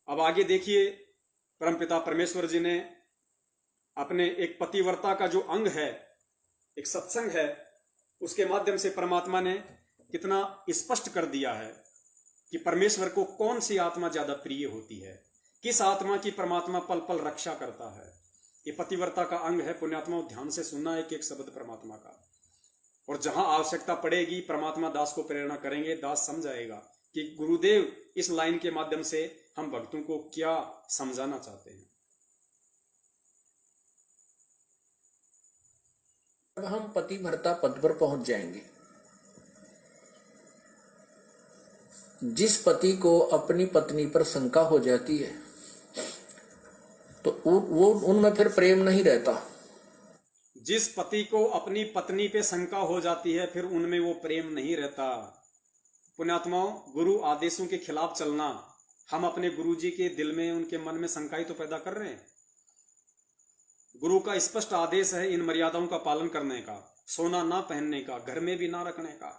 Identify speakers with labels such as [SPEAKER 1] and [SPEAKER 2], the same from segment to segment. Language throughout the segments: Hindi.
[SPEAKER 1] अब आगे देखिए, परमपिता परमेश्वर जी ने अपने एक पतिव्रता का जो अंग है, एक सत्संग है, उसके माध्यम से परमात्मा ने कितना स्पष्ट कर दिया है कि परमेश्वर को कौन सी आत्मा ज्यादा प्रिय होती है, किस आत्मा की परमात्मा पल पल रक्षा करता है। ये पतिव्रता का अंग है। पुण्यात्मा ध्यान से सुनना एक एक शब्द परमात्मा का, और जहां आवश्यकता पड़ेगी परमात्मा दास को प्रेरणा करेंगे, दास समझाएगा कि गुरुदेव इस लाइन के माध्यम से हम भक्तों को क्या समझाना चाहते हैं।
[SPEAKER 2] अब हम पतिव्रता पद पर पहुंच जाएंगे। जिस पति को अपनी पत्नी पर शंका हो जाती है तो वो उनमें फिर प्रेम नहीं रहता।
[SPEAKER 1] जिस पति को अपनी पत्नी पे शंका हो जाती है फिर उनमें वो प्रेम नहीं रहता। पुण्यात्माओं, गुरु आदेशों के खिलाफ चलना, हम अपने गुरु जी के दिल में, उनके मन में शंकाएं तो पैदा कर रहे हैं। गुरु का स्पष्ट आदेश है इन मर्यादाओं का पालन करने का, सोना ना पहनने का, घर में भी ना रखने का।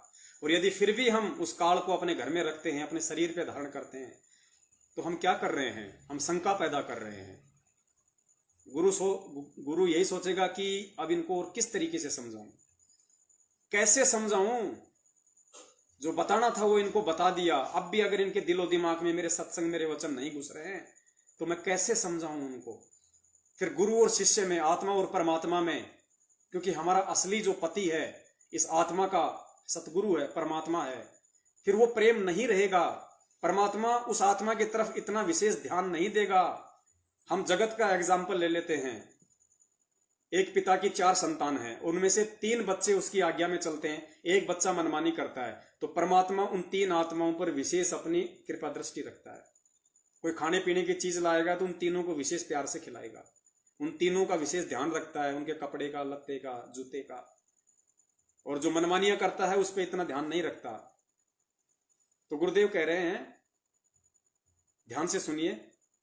[SPEAKER 1] और यदि फिर भी हम उस काल को अपने घर में रखते हैं, अपने शरीर पे धारण करते हैं, तो हम क्या कर रहे हैं? हम शंका पैदा कर रहे हैं। गुरु यही सोचेगा कि अब इनको और किस तरीके से समझाऊं, कैसे समझाऊं। जो बताना था वो इनको बता दिया, अब भी अगर इनके दिलो दिमाग में मेरे सत्संग, मेरे वचन नहीं घुस रहे हैं तो मैं कैसे समझाऊं उनको। फिर गुरु और शिष्य में, आत्मा और परमात्मा में, क्योंकि हमारा असली जो पति है इस आत्मा का सतगुरु है, परमात्मा है, फिर वो प्रेम नहीं रहेगा। परमात्मा उस आत्मा की तरफ इतना विशेष ध्यान नहीं देगा। हम जगत का एग्जाम्पल ले लेते हैं। एक पिता की 4 संतान है, उनमें से 3 बच्चे उसकी आज्ञा में चलते हैं, एक बच्चा मनमानी करता है। तो परमात्मा उन 3 आत्माओं पर विशेष अपनी कृपा दृष्टि रखता है। कोई खाने पीने की चीज लाएगा तो उन तीनों को विशेष प्यार से खिलाएगा, उन तीनों का विशेष ध्यान रखता है, उनके कपड़े का, लत्ते का, जूते का। और जो मनमानियां करता है उस पर इतना ध्यान नहीं रखता। तो गुरुदेव कह रहे हैं, ध्यान से सुनिए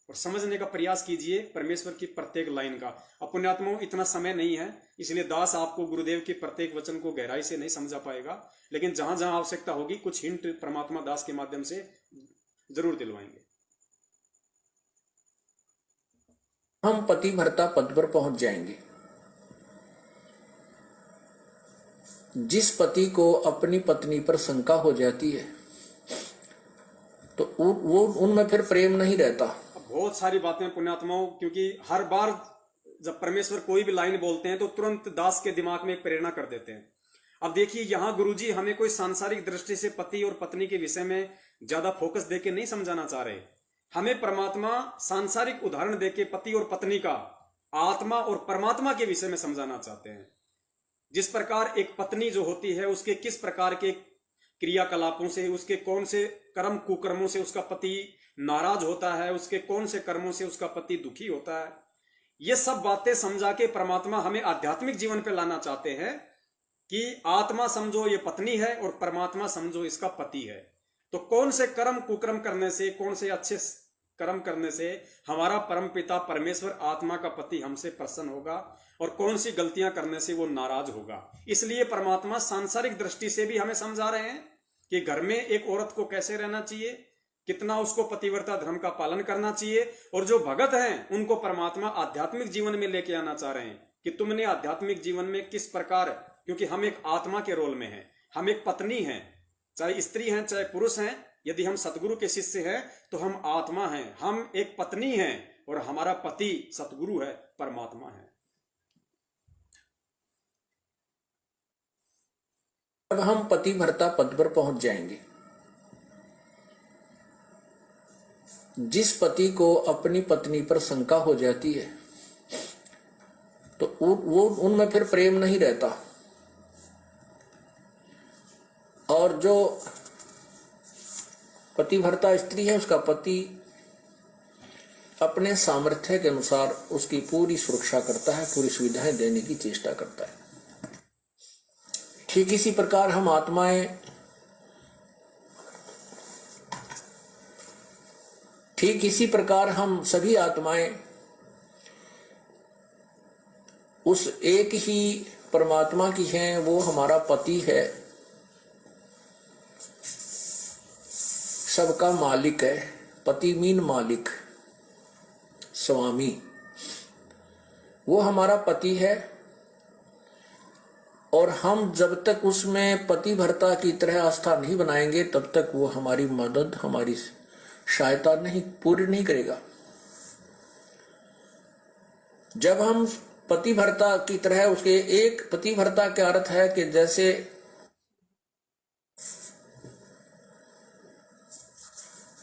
[SPEAKER 1] और समझने का प्रयास कीजिए परमेश्वर की प्रत्येक लाइन का। अब पुण्यात्माओं, इतना समय नहीं है, इसलिए दास आपको गुरुदेव के प्रत्येक वचन को गहराई से नहीं समझा पाएगा, लेकिन जहां जहां आवश्यकता होगी कुछ हिंट परमात्मा दास के माध्यम से जरूर दिलवाएंगे।
[SPEAKER 2] हम पतिव्रता पद पर पहुंच जाएंगे। जिस पति को अपनी पत्नी पर शंका हो जाती है तो वो उनमें फिर प्रेम नहीं रहता।
[SPEAKER 1] बहुत सारी बातें पुण्यात्माओं, क्योंकि हर बार जब परमेश्वर कोई भी लाइन बोलते हैं तो तुरंत दास के दिमाग में एक प्रेरणा कर देते हैं। अब देखिए, यहां गुरुजी हमें कोई सांसारिक दृष्टि से पति और पत्नी के विषय में ज्यादा फोकस देके नहीं समझाना चाह रहे। हमें परमात्मा सांसारिक उदाहरण देके पति और पत्नी का, आत्मा और परमात्मा के विषय में समझाना चाहते हैं। जिस प्रकार एक पत्नी जो होती है, उसके किस प्रकार के क्रियाकलापों से, उसके कौन से कर्म कुकर्मों से उसका पति नाराज होता है, उसके कौन से कर्मों से उसका पति दुखी होता है, ये सब बातें समझा के परमात्मा हमें आध्यात्मिक जीवन पे लाना चाहते हैं कि आत्मा समझो ये पत्नी है और परमात्मा समझो इसका पति है। तो कौन से कर्म कुकर्म करने से, कौन से अच्छे कर्म करने से हमारा परम पिता परमेश्वर आत्मा का पति हमसे प्रसन्न होगा और कौन सी गलतियां करने से वो नाराज होगा। इसलिए परमात्मा सांसारिक दृष्टि से भी हमें समझा रहे हैं कि घर में एक औरत को कैसे रहना चाहिए, कितना उसको पतिव्रता धर्म का पालन करना चाहिए। और जो भगत हैं उनको परमात्मा आध्यात्मिक जीवन में लेके आना चाह रहे हैं कि तुमने आध्यात्मिक जीवन में किस प्रकार, क्योंकि हम एक आत्मा के रोल में हैं, हम एक पत्नी हैं, चाहे स्त्री हैं चाहे पुरुष हैं। यदि हम सतगुरु के शिष्य हैं तो हम आत्मा हैं, हम एक पत्नी हैं और हमारा पति सतगुरु है, परमात्मा है।
[SPEAKER 2] अब हम पतिव्रता पद पर पहुंच जाएंगे। जिस पति को अपनी पत्नी पर शंका हो जाती है तो वो उनमें फिर प्रेम नहीं रहता। और जो पतिव्रता स्त्री है, उसका पति अपने सामर्थ्य के अनुसार उसकी पूरी सुरक्षा करता है, पूरी सुविधाएं देने की चेष्टा करता है। ठीक इसी प्रकार हम आत्माएं, ठीक इसी प्रकार हम सभी आत्माएं उस एक ही परमात्मा की हैं, वो हमारा पति है, सबका मालिक है। पति मीन मालिक। स्वामी, वो हमारा पति है। और हम जब तक उसमें पति भर्ता की तरह आस्था नहीं बनाएंगे तब तक वो हमारी मदद, हमारी सहायता नहीं पूरी नहीं करेगा। जब हम पति भर्ता की तरह उसके, एक पति भर्ता का अर्थ है कि जैसे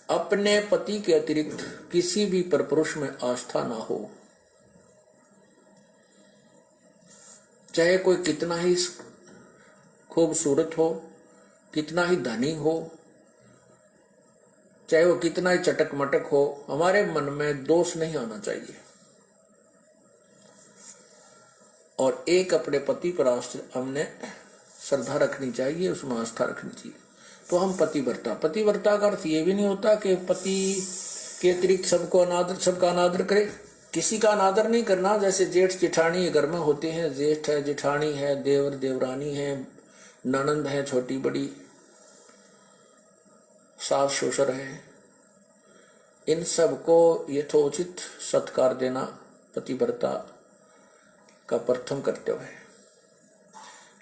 [SPEAKER 2] अपने पति के अतिरिक्त किसी भी परपुरुष में आस्था ना हो, चाहे कोई कितना ही खूबसूरत हो, कितना ही धनी हो, चाहे वो कितना ही चटक मटक हो, हमारे मन में दोष नहीं आना चाहिए। और एक अपने पति पर हमने श्रद्धा रखनी चाहिए, उसमें आस्था रखनी चाहिए। तो हम पतिव्रता, पतिव्रता का अर्थ ये भी नहीं होता कि पति के अतिरिक्त सबका अनादर करे। किसी का अनादर नहीं करना। जैसे जेठ जेठानी घर में होते हैं, जेठ है, जेठानी है, देवर देवरानी है, ननंद है छोटी बड़ी, सास ससुर है, इन सबको यथोचित सत्कार देना पतिव्रता का प्रथम कर्तव्य है।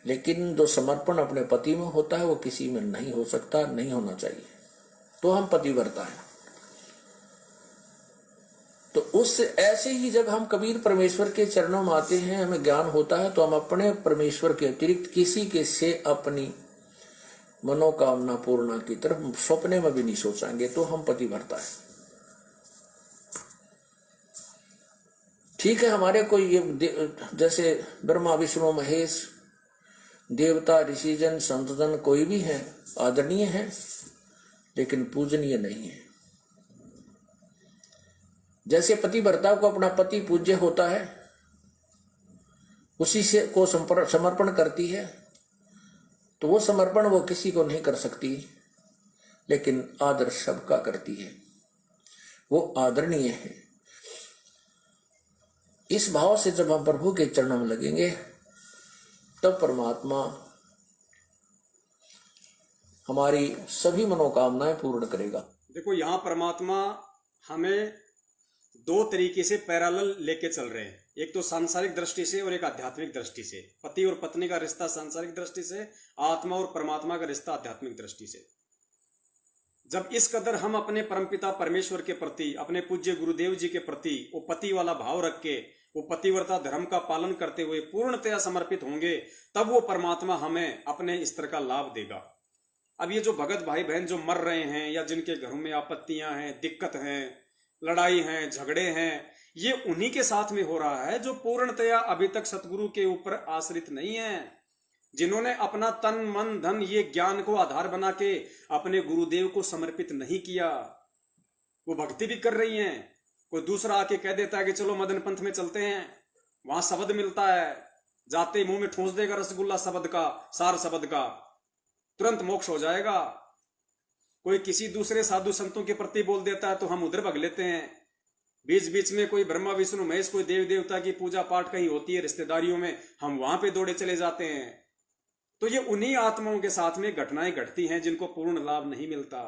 [SPEAKER 2] लेकिन जो समर्पण अपने पति में होता है वो किसी में नहीं हो सकता, नहीं होना चाहिए। तो हम पतिव्रता हैं। तो उस ऐसे ही जब हम कबीर परमेश्वर के चरणों में आते हैं, हमें ज्ञान होता है, तो हम अपने परमेश्वर के अतिरिक्त किसी के से अपनी मनोकामना पूर्णा की तरफ सपने में भी नहीं सोचेंगे। तो हम पतिव्रता है। ठीक है, हमारे कोई ये जैसे ब्रह्मा विष्णु महेश, देवता ऋषिजन संतजन कोई भी है, आदरणीय है, लेकिन पूजनीय नहीं है। जैसे पतिव्रता को अपना पति पूज्य होता है, उसी से को समर्पण करती है, तो वो समर्पण वो किसी को नहीं कर सकती, लेकिन आदर सबका करती है, वो आदरणीय है। इस भाव से जब हम प्रभु के चरणों में लगेंगे तब परमात्मा हमारी सभी मनोकामनाएं पूर्ण करेगा।
[SPEAKER 1] देखो, यहाँ परमात्मा हमें दो तरीके से पैरेलल लेके चल रहे हैं। एक तो सांसारिक दृष्टि से और एक आध्यात्मिक दृष्टि से। पति और पत्नी का रिश्ता सांसारिक दृष्टि से, आत्मा और परमात्मा का रिश्ता आध्यात्मिक दृष्टि से। जब इस कदर हम अपने परमपिता परमेश्वर के प्रति, अपने पूज्य गुरुदेव जी के प्रति वो पति वाला भाव रख के, वो पतिव्रता धर्म का पालन करते हुए पूर्णतया समर्पित होंगे, तब वो परमात्मा हमें अपने स्तर का लाभ देगा। अब ये जो भगत भाई बहन जो मर रहे हैं, या जिनके घरों में आपत्तियां हैं, दिक्कत हैं, लड़ाई हैं, झगड़े हैं, ये उन्हीं के साथ में हो रहा है जो पूर्णतया अभी तक सतगुरु के ऊपर आश्रित नहीं है, जिन्होंने अपना तन मन धन ये ज्ञान को आधार बना के अपने गुरुदेव को समर्पित नहीं किया। वो भक्ति भी कर रही हैं। कोई दूसरा आके कह देता है कि चलो मदन पंथ में चलते हैं, वहां शब्द मिलता है, जाते मुंह में ठूंस देगा रसगुल्ला शब्द का, सार शब्द का, तुरंत मोक्ष हो जाएगा। कोई किसी दूसरे साधु संतों के प्रति बोल देता है तो हम उधर भग लेते हैं। बीच बीच में कोई ब्रह्मा विष्णु महेश, कोई देव देवता की पूजा पाठ कहीं होती है रिश्तेदारियों में, हम वहां पे दौड़े चले जाते हैं। तो ये उन्हीं आत्माओं के साथ में घटनाएं घटती हैं जिनको पूर्ण लाभ नहीं मिलता।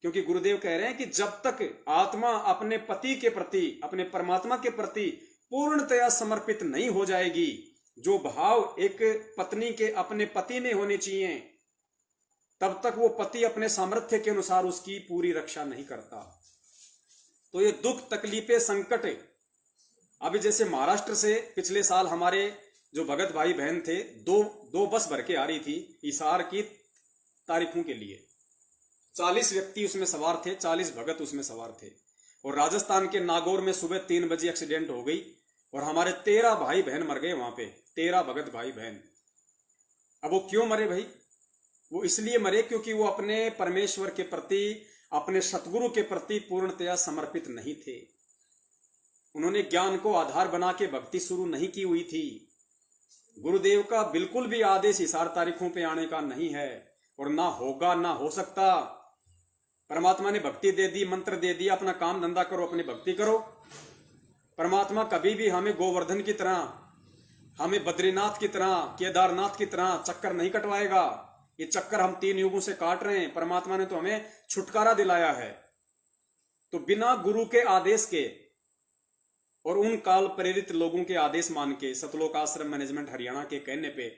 [SPEAKER 1] क्योंकि गुरुदेव कह रहे हैं कि जब तक आत्मा अपने पति के प्रति, अपने परमात्मा के प्रति पूर्णतया समर्पित नहीं हो जाएगी, जो भाव एक पत्नी के अपने पति में होने चाहिए, तब तक वो पति अपने सामर्थ्य के अनुसार उसकी पूरी रक्षा नहीं करता। तो ये दुख, तकलीफें, संकट, अभी जैसे महाराष्ट्र से पिछले साल हमारे जो भगत भाई बहन थे, दो बस भर के आ रही थी इशार की तारीखों के लिए। 40 व्यक्ति उसमें सवार थे, 40 भगत उसमें सवार थे। और राजस्थान के नागौर में सुबह 3 बजे एक्सीडेंट हो गई और हमारे 13 भाई बहन मर गए वहां पे, 13 भगत भाई बहन। अब वो क्यों मरे भाई? वो इसलिए मरे क्योंकि वो अपने परमेश्वर के प्रति, अपने सतगुरु के प्रति पूर्णतया समर्पित नहीं थे। उन्होंने ज्ञान को आधार बना के भक्ति शुरू नहीं की हुई थी। गुरुदेव का बिल्कुल भी आदेश इशार तारीखों पे आने का नहीं है, और ना होगा, ना हो सकता। परमात्मा ने भक्ति दे दी, मंत्र दे दिया, अपना काम धंधा करो, अपनी भक्ति करो। परमात्मा कभी भी हमें गोवर्धन की तरह, हमें बद्रीनाथ की तरह, केदारनाथ की तरह चक्कर नहीं कटवाएगा। ये चक्कर हम 3 युगों से काट रहे हैं। परमात्मा ने तो हमें छुटकारा दिलाया है। तो बिना गुरु के आदेश के और उन काल प्रेरित लोगों के आदेश मान के सतलोक आश्रम मैनेजमेंट हरियाणा के कहने पे,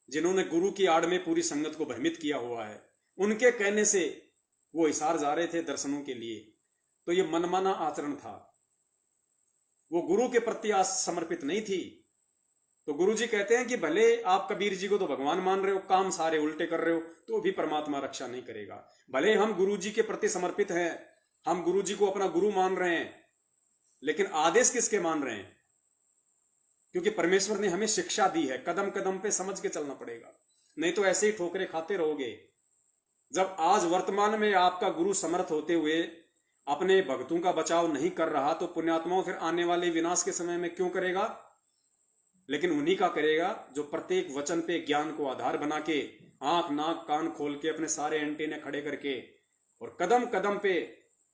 [SPEAKER 1] जिन्होंने गुरु की आड़ में पूरी संगत को भ्रमित किया हुआ है, उनके कहने से वो हिसार जा रहे थे दर्शनों के लिए, तो ये मनमाना आचरण था, वो गुरु के प्रति आज समर्पित नहीं थी। तो गुरु जी कहते हैं कि भले आप कबीर जी को तो भगवान मान रहे हो, काम सारे उल्टे कर रहे हो, तो भी परमात्मा रक्षा नहीं करेगा। भले हम गुरु जी के प्रति समर्पित हैं, हम गुरु जी को अपना गुरु मान रहे हैं, लेकिन आदेश किसके मान रहे हैं? क्योंकि परमेश्वर ने हमें शिक्षा दी है, कदम कदम पे समझ के चलना पड़ेगा, नहीं तो ऐसे ही ठोकरे खाते रहोगे। जब आज वर्तमान में आपका गुरु समर्थ होते हुए अपने भक्तों का बचाव नहीं कर रहा, तो पुण्यात्माओं फिर आने वाले विनाश के समय में क्यों करेगा? लेकिन उन्हीं का करेगा जो प्रत्येक वचन पे ज्ञान को आधार बना के, आंख नाक कान खोल के, अपने सारे एंटीने खड़े करके और कदम कदम पे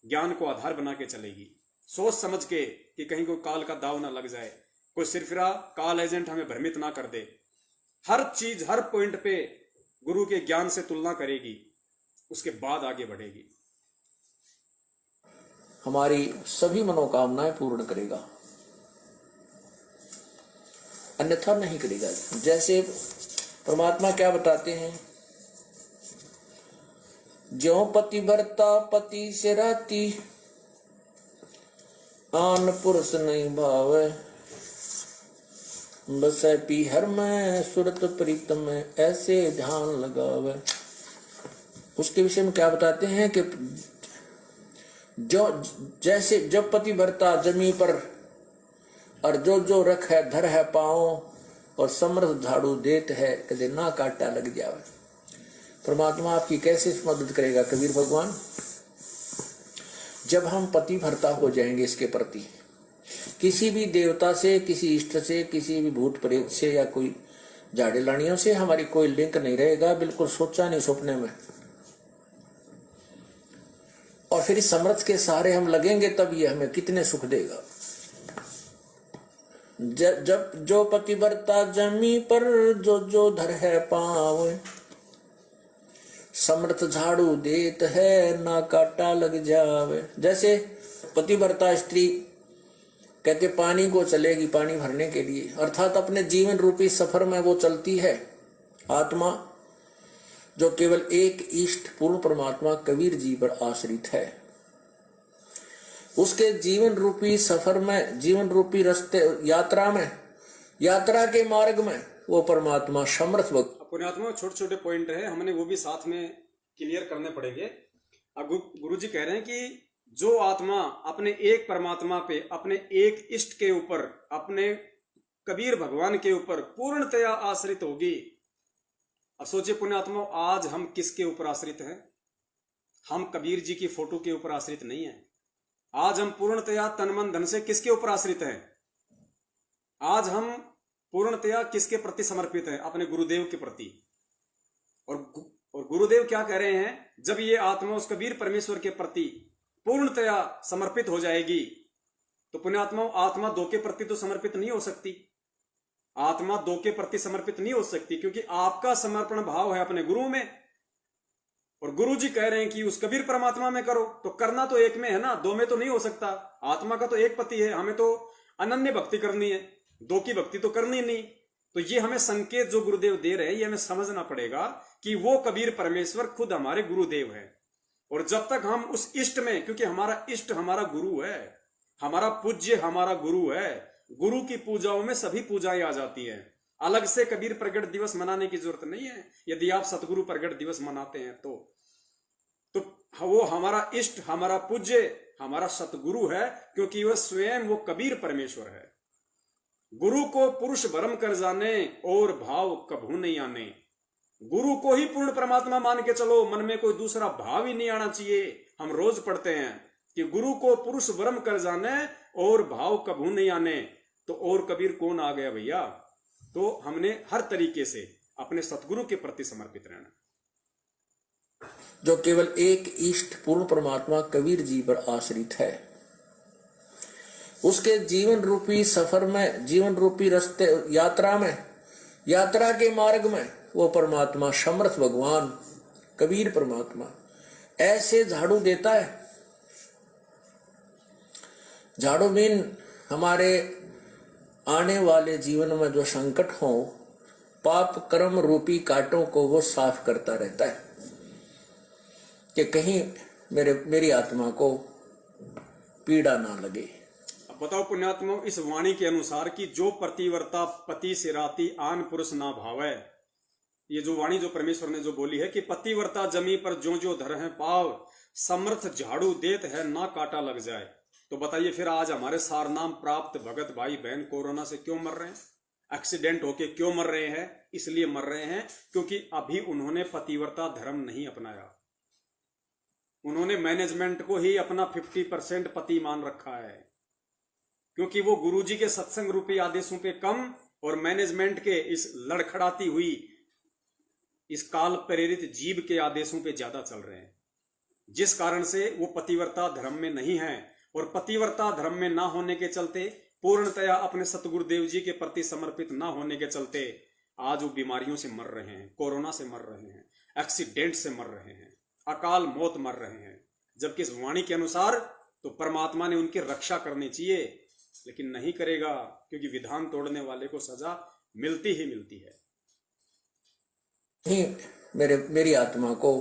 [SPEAKER 1] ज्ञान को आधार बना के चलेगी, सोच समझ के कि कहीं कोई काल का दाव ना लग जाए, कोई सिरफिरा काल एजेंट हमें भ्रमित ना कर दे। हर चीज हर पॉइंट पे गुरु के ज्ञान से तुलना करेगी, उसके बाद आगे बढ़ेगी।
[SPEAKER 2] हमारी सभी मनोकामनाएं पूर्ण करेगा, अन्यथा नहीं करेगा। जैसे परमात्मा क्या बताते हैं, ज्यों पतिव्रता पति से राती, आन पुरुष नहीं भावे, बसै पीहर में सुरत प्रीतम में, ऐसे ध्यान लगावे। उसके विषय में क्या बताते हैं कि जो जैसे जब पतिव्रता जमी पर और जो जो रख है धर है पाओ, और समर्थ झाड़ू देत है कदे ना काटा लग जावे। परमात्मा आपकी कैसे मदद करेगा कबीर भगवान? जब हम पतिव्रता हो जाएंगे इसके प्रति, किसी भी देवता से, किसी इष्ट से, किसी भी भूत प्रेत से या कोई झाड़े लानियों से हमारी कोई लिंक नहीं रहेगा, बिल्कुल सोचा नहीं सपने में। और फिर इस समर्थ के सहारे हम लगेंगे, तब ये हमें कितने सुख देगा। जब जो पतिव्रता जमी पर जो जो धर है पाँव, समर्थ झाड़ू देत है ना काटा लग जावे। जैसे पतिव्रता स्त्री कहते पानी को चलेगी पानी भरने के लिए, अर्थात अपने जीवन रूपी सफर में वो चलती है। आत्मा जो केवल एक इष्ट पूर्ण परमात्मा कबीर जी पर आश्रित है, उसके जीवन रूपी सफर में, जीवन रूपी रास्ते यात्रा में, यात्रा के मार्ग में वो परमात्मा समर्थ वक्त।
[SPEAKER 1] पुण्यात्मा छोटे छोटे पॉइंट है, हमने वो भी साथ में क्लियर करने पड़ेंगे। अब गुरु जी कह रहे हैं कि जो आत्मा अपने एक परमात्मा पे, अपने एक इष्ट के ऊपर, अपने कबीर भगवान के ऊपर पूर्णतया आश्रित होगी। अब सोचिए पुण्यात्मा, आज हम किसके ऊपर आश्रित हैं? हम कबीर जी की फोटो के ऊपर आश्रित नहीं है। आज हम पूर्णतया तन मन धन से किसके ऊपर आश्रित हैं? आज हम पूर्णतया किसके प्रति समर्पित हैं? अपने गुरुदेव के प्रति। और गुरुदेव क्या कह रहे हैं? जब ये आत्मा उस कबीर परमेश्वर के प्रति पूर्णतया समर्पित हो जाएगी, तो पुण्यात्मा आत्मा दो के प्रति तो समर्पित नहीं हो सकती। आत्मा दो के प्रति समर्पित नहीं हो सकती, क्योंकि आपका समर्पण भाव है अपने गुरु में, और गुरु जी कह रहे हैं कि उस कबीर परमात्मा में करो। तो करना तो एक में है ना, दो में तो नहीं हो सकता। आत्मा का तो एक पति है, हमें तो अनन्य भक्ति करनी है, दो की भक्ति तो करनी नहीं। तो ये हमें संकेत जो गुरुदेव दे रहे हैं, ये हमें समझना पड़ेगा कि वो कबीर परमेश्वर खुद हमारे गुरुदेव है। और जब तक हम उस इष्ट में, क्योंकि हमारा इष्ट हमारा गुरु है, हमारा पूज्य हमारा गुरु है, गुरु की पूजाओं में सभी पूजाएं आ जाती हैं। अलग से कबीर प्रगट दिवस मनाने की जरूरत नहीं है। यदि आप सतगुरु प्रगट दिवस मनाते हैं तो वो हमारा इष्ट, हमारा पूज्य, हमारा सतगुरु है, क्योंकि वह स्वयं वो कबीर परमेश्वर है। गुरु को पुरुष भरम कर जाने और भाव कभू नहीं आने। गुरु को ही पूर्ण परमात्मा मान के चलो, मन में कोई दूसरा भाव ही नहीं आना चाहिए। हम रोज पढ़ते हैं कि गुरु को पुरुष भरम कर जाने और भाव कभू नहीं आने। तो और कबीर कौन आ गया भैया? तो हमने हर तरीके से अपने सतगुरु के प्रति समर्पित रहना,
[SPEAKER 2] जो केवल एक इष्ट पूर्ण परमात्मा कबीर जी पर आश्रित है। उसके जीवन रूपी सफर में, जीवन रूपी रास्ते यात्रा में, यात्रा के मार्ग में वो परमात्मा समर्थ भगवान कबीर परमात्मा ऐसे झाड़ू देता है। झाड़ू मीन हमारे आने वाले जीवन में जो संकट हो, पाप कर्म रूपी कांटों को वो साफ करता रहता है कि कहीं मेरी आत्मा को पीड़ा ना लगे।
[SPEAKER 1] अब बताओ पुण्यात्मा, इस वाणी के अनुसार कि जो प्रतिवर्ता पति सिराती आन पुरुष ना भावै, ये जो वाणी जो परमेश्वर ने जो बोली है कि पतिवर्ता जमी पर जो धर है पाव, समर्थ झाड़ू देत है ना काटा लग जाए। तो बताइए फिर आज हमारे सारनाम प्राप्त भगत भाई बहन कोरोना से क्यों मर रहे हैं? एक्सीडेंट होके क्यों मर रहे हैं? इसलिए मर रहे हैं क्योंकि अभी उन्होंने पतिव्रता धर्म नहीं अपनाया। उन्होंने मैनेजमेंट को ही अपना 50% पति मान रखा है, क्योंकि वो गुरुजी के सत्संग रूपी आदेशों पे कम और मैनेजमेंट के इस लड़खड़ाती हुई इस काल प्रेरित जीव के आदेशों पे ज्यादा चल रहे हैं, जिस कारण से वो पतिव्रता धर्म में नहीं है। और पतिव्रता धर्म में ना होने के चलते, पूर्णतया अपने सतगुरुदेव जी के प्रति समर्पित ना होने के चलते आज वो बीमारियों से मर रहे हैं, कोरोना से मर रहे हैं, एक्सीडेंट से मर रहे हैं, अकाल मौत मर रहे हैं। जबकि इस वाणी के अनुसार तो परमात्मा ने उनकी रक्षा करनी चाहिए, लेकिन नहीं करेगा, क्योंकि विधान तोड़ने वाले को सजा मिलती ही मिलती है।
[SPEAKER 2] मेरी आत्मा को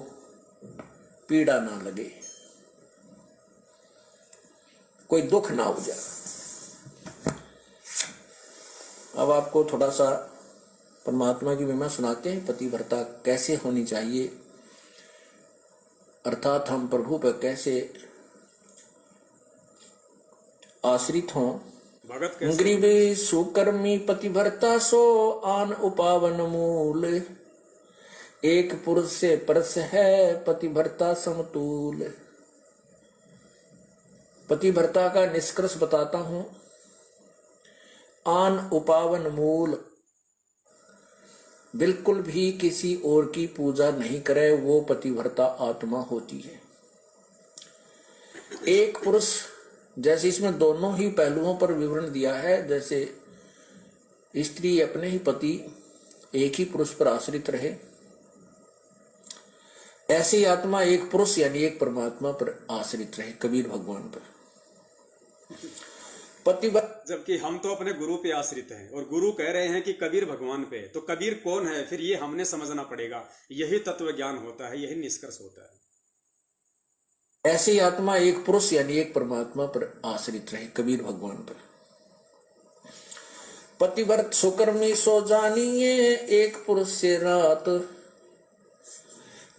[SPEAKER 2] पीड़ा ना लगे, कोई दुख ना हो जाए। अब आपको थोड़ा सा परमात्मा की महिमा सुनाते हैं, पतिव्रता कैसे होनी चाहिए, अर्थात हम प्रभु पर कैसे आश्रित हों।
[SPEAKER 1] भगत
[SPEAKER 2] गरीबी सुकर्मी पतिव्रता सो आन उपावन मूल, एक पुरुष से परस है पतिव्रता समतूल। पतिव्रता का निष्कर्ष बताता हूं। आन उपावन मूल, बिल्कुल भी किसी और की पूजा नहीं करे, वो पतिव्रता आत्मा होती है। एक पुरुष, जैसे इसमें दोनों ही पहलुओं पर विवरण दिया है, जैसे स्त्री अपने ही पति एक ही पुरुष पर आश्रित रहे, ऐसी आत्मा एक पुरुष यानी एक परमात्मा पर आश्रित रहे, कबीर भगवान पर।
[SPEAKER 1] जबकि हम तो अपने गुरु पे आश्रित हैं और गुरु कह रहे हैं कि कबीर भगवान पे, तो कबीर कौन है फिर ये हमने समझना पड़ेगा। यही तत्व ज्ञान होता है, यही निष्कर्ष होता है।
[SPEAKER 2] ऐसी आत्मा एक पुरुष यानी एक परमात्मा पर आश्रित रहे, कबीर भगवान पर। पतिव्रत सुकर्मी सो जानिए, एक पुरुष से रात,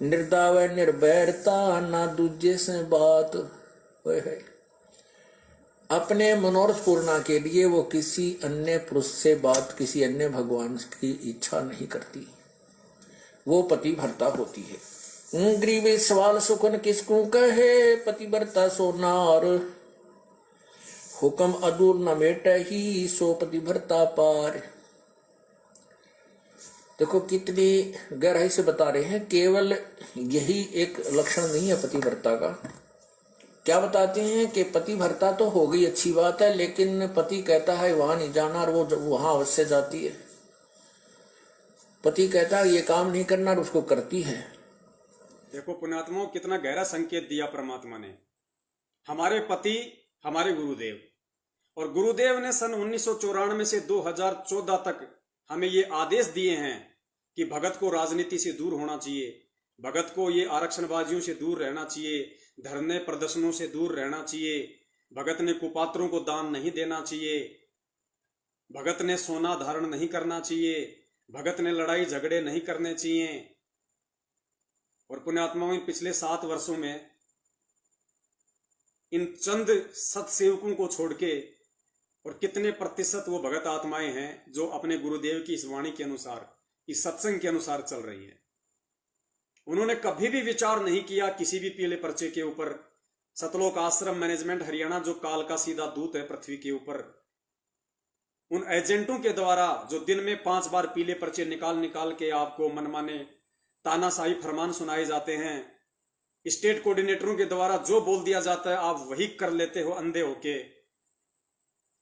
[SPEAKER 2] निर्दाव निर्भैरता ना दूजे से बात। अपने मनोरथ पूर्णा के लिए वो किसी अन्य पुरुष से बात, किसी अन्य भगवान की इच्छा नहीं करती, वो पतिव्रता होती है। गरीबी सवाल सुखन किसको कहे, पतिव्रता सो नार, हुक्म अदूर न मेट ही सो पतिव्रता पार। देखो कितनी गहराई से बता रहे हैं। केवल यही एक लक्षण नहीं है पतिव्रता का। क्या बताते हैं कि पतिव्रता तो हो गई, अच्छी बात है, लेकिन पति कहता है वहां नहीं जाना और वो वहां अवश्य जाती है। पति कहता है ये काम नहीं करना और उसको करती है।
[SPEAKER 1] देखो पुण्यात्माओं, कितना गहरा संकेत दिया परमात्मा ने। हमारे पति हमारे गुरुदेव, और गुरुदेव ने सन 1994 से 2014 तक हमें ये आदेश दिए हैं कि भगत को राजनीति से दूर होना चाहिए, भगत को ये आरक्षणबाजियों से दूर रहना चाहिए, धरने प्रदर्शनों से दूर रहना चाहिए, भगत ने कुपात्रों को दान नहीं देना चाहिए, भगत ने सोना धारण नहीं करना चाहिए, भगत ने लड़ाई झगड़े नहीं करने चाहिए। और पुण्यात्माओं, इन पिछले 7 वर्षों में इन चंद सत्सेवकों को छोड़ के और कितने प्रतिशत वो भगत आत्माएं हैं जो अपने गुरुदेव की इस वाणी के अनुसार, इस सत्संग के अनुसार चल रही है। उन्होंने कभी भी विचार नहीं किया किसी भी पीले पर्चे के ऊपर। सतलोक आश्रम मैनेजमेंट हरियाणा, जो काल का सीधा दूत है पृथ्वी के ऊपर, उन एजेंटों के द्वारा जो दिन में 5 बार पीले पर्चे निकाल के आपको मनमाने तानाशाही फरमान सुनाए जाते हैं, स्टेट कोऑर्डिनेटरों के द्वारा जो बोल दिया जाता है आप वही कर लेते हो अंधे होके,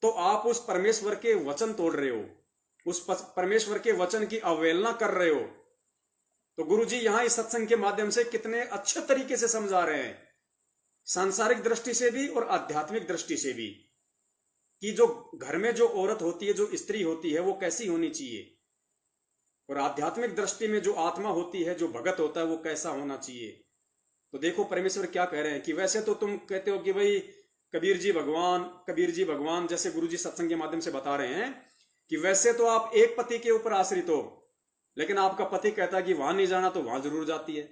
[SPEAKER 1] तो आप उस परमेश्वर के वचन तोड़ रहे हो, उस परमेश्वर के वचन की अवहेलना कर रहे हो। तो गुरुजी यहां इस सत्संग के माध्यम से कितने अच्छे तरीके से समझा रहे हैं, सांसारिक दृष्टि से भी और आध्यात्मिक दृष्टि से भी, कि जो घर में जो औरत होती है, जो स्त्री होती है, वो कैसी होनी चाहिए, और आध्यात्मिक दृष्टि में जो आत्मा होती है, जो भगत होता है, वो कैसा होना चाहिए। तो देखो परमेश्वर क्या कह रहे हैं कि वैसे तो तुम कहते हो कि भाई कबीर जी भगवान जैसे गुरु जी सत्संग के माध्यम से बता रहे हैं कि वैसे तो आप एक पति के ऊपर आश्रित हो, लेकिन आपका पति कहता है कि वहां नहीं जाना तो वहां जरूर जाती है।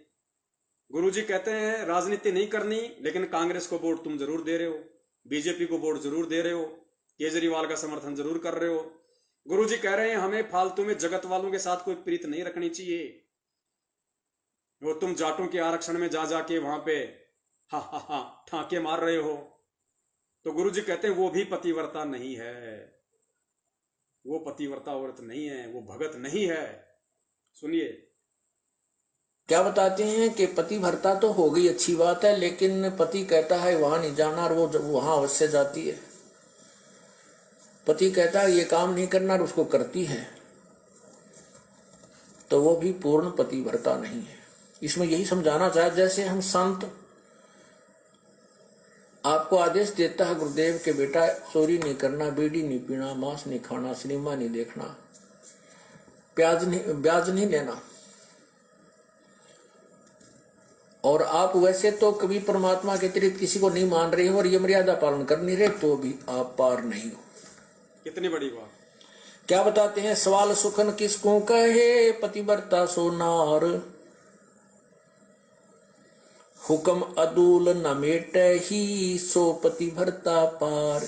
[SPEAKER 1] गुरु जी कहते हैं राजनीति नहीं करनी, लेकिन कांग्रेस को वोट तुम जरूर दे रहे हो, बीजेपी को वोट जरूर दे रहे हो, केजरीवाल का समर्थन जरूर कर रहे हो। गुरु जी कह रहे हैं हमें फालतू में जगत वालों के साथ कोई प्रीत नहीं रखनी चाहिए। वो तुम जाटों के आरक्षण में जा जाके वहां पे हा ठाके मार रहे हो, तो गुरु जी कहते हैं वो भी पतिव्रता नहीं है, वो पतिव्रता औरत नहीं है, वो भगत नहीं है। सुनिए
[SPEAKER 2] क्या बताते हैं कि पतिव्रता तो हो गई, अच्छी बात है, लेकिन पति कहता है वहां नहीं जाना और वो वहां अवश्य जाती है। पति कहता है ये काम नहीं करना और उसको करती है, तो वो भी पूर्ण पतिव्रता नहीं है। इसमें यही समझाना चाहे, जैसे हम संत आपको आदेश देता है गुरुदेव के बेटा चोरी नहीं करना, बीड़ी नहीं पीना, मांस नहीं खाना, सिनेमा नहीं देखना, ब्याज नहीं लेना, और आप वैसे तो कभी परमात्मा के अतिरिक्त किसी को नहीं मान रहे हो और ये मर्यादा पालन कर नहीं रहे, तो भी आप पार नहीं हो।
[SPEAKER 1] कितनी बड़ी बात।
[SPEAKER 2] क्या बताते हैं, सवाल सुखन किसको कहे, पतिव्रता सो नार, हुक्म अदूल न मेट ही, सो पतिव्रता पार।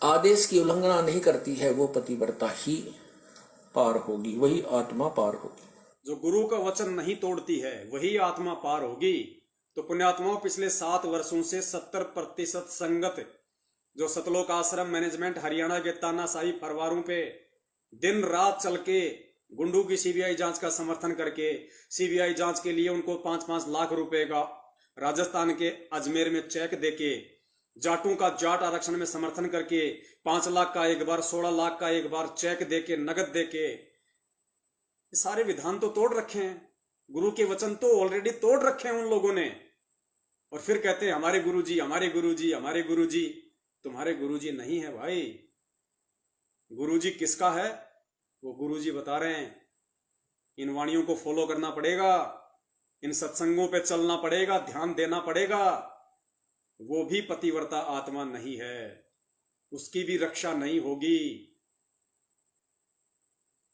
[SPEAKER 2] आदेश की उल्लंघना नहीं करती है वो पतिव्रता ही पार होगी, वही आत्मा पार होगी।
[SPEAKER 1] जो गुरु का वचन नहीं तोड़ती है वही आत्मा पार होगी। तो पुण्यात्माओं, पिछले 7 वर्षों से 70% संगत जो सतलोक आश्रम मैनेजमेंट हरियाणा के तानाशाही फरवारों पे दिन रात चल के गुंडू की सीबीआई जांच का समर्थन करके, सीबीआई जांच के लिए उनको 5-5 लाख रुपए का राजस्थान के अजमेर में चेक देके, जाटों का जाट आरक्षण में समर्थन करके 5 लाख का एक बार, 16 लाख का एक बार चेक देके, नगद देके, ये सारे विधान तो तोड़ रखे हैं, गुरु के वचन तो ऑलरेडी तोड़ रखे हैं उन लोगों ने। और फिर कहते हैं हमारे गुरुजी, हमारे गुरुजी, हमारे गुरुजी। तुम्हारे गुरुजी नहीं है भाई। गुरुजी किसका है वो गुरुजी बता रहे हैं। इन वाणियों को फॉलो करना पड़ेगा, इन सत्संगों पे चलना पड़ेगा, ध्यान देना पड़ेगा। वो भी पतिव्रता आत्मा नहीं है, उसकी भी रक्षा नहीं होगी।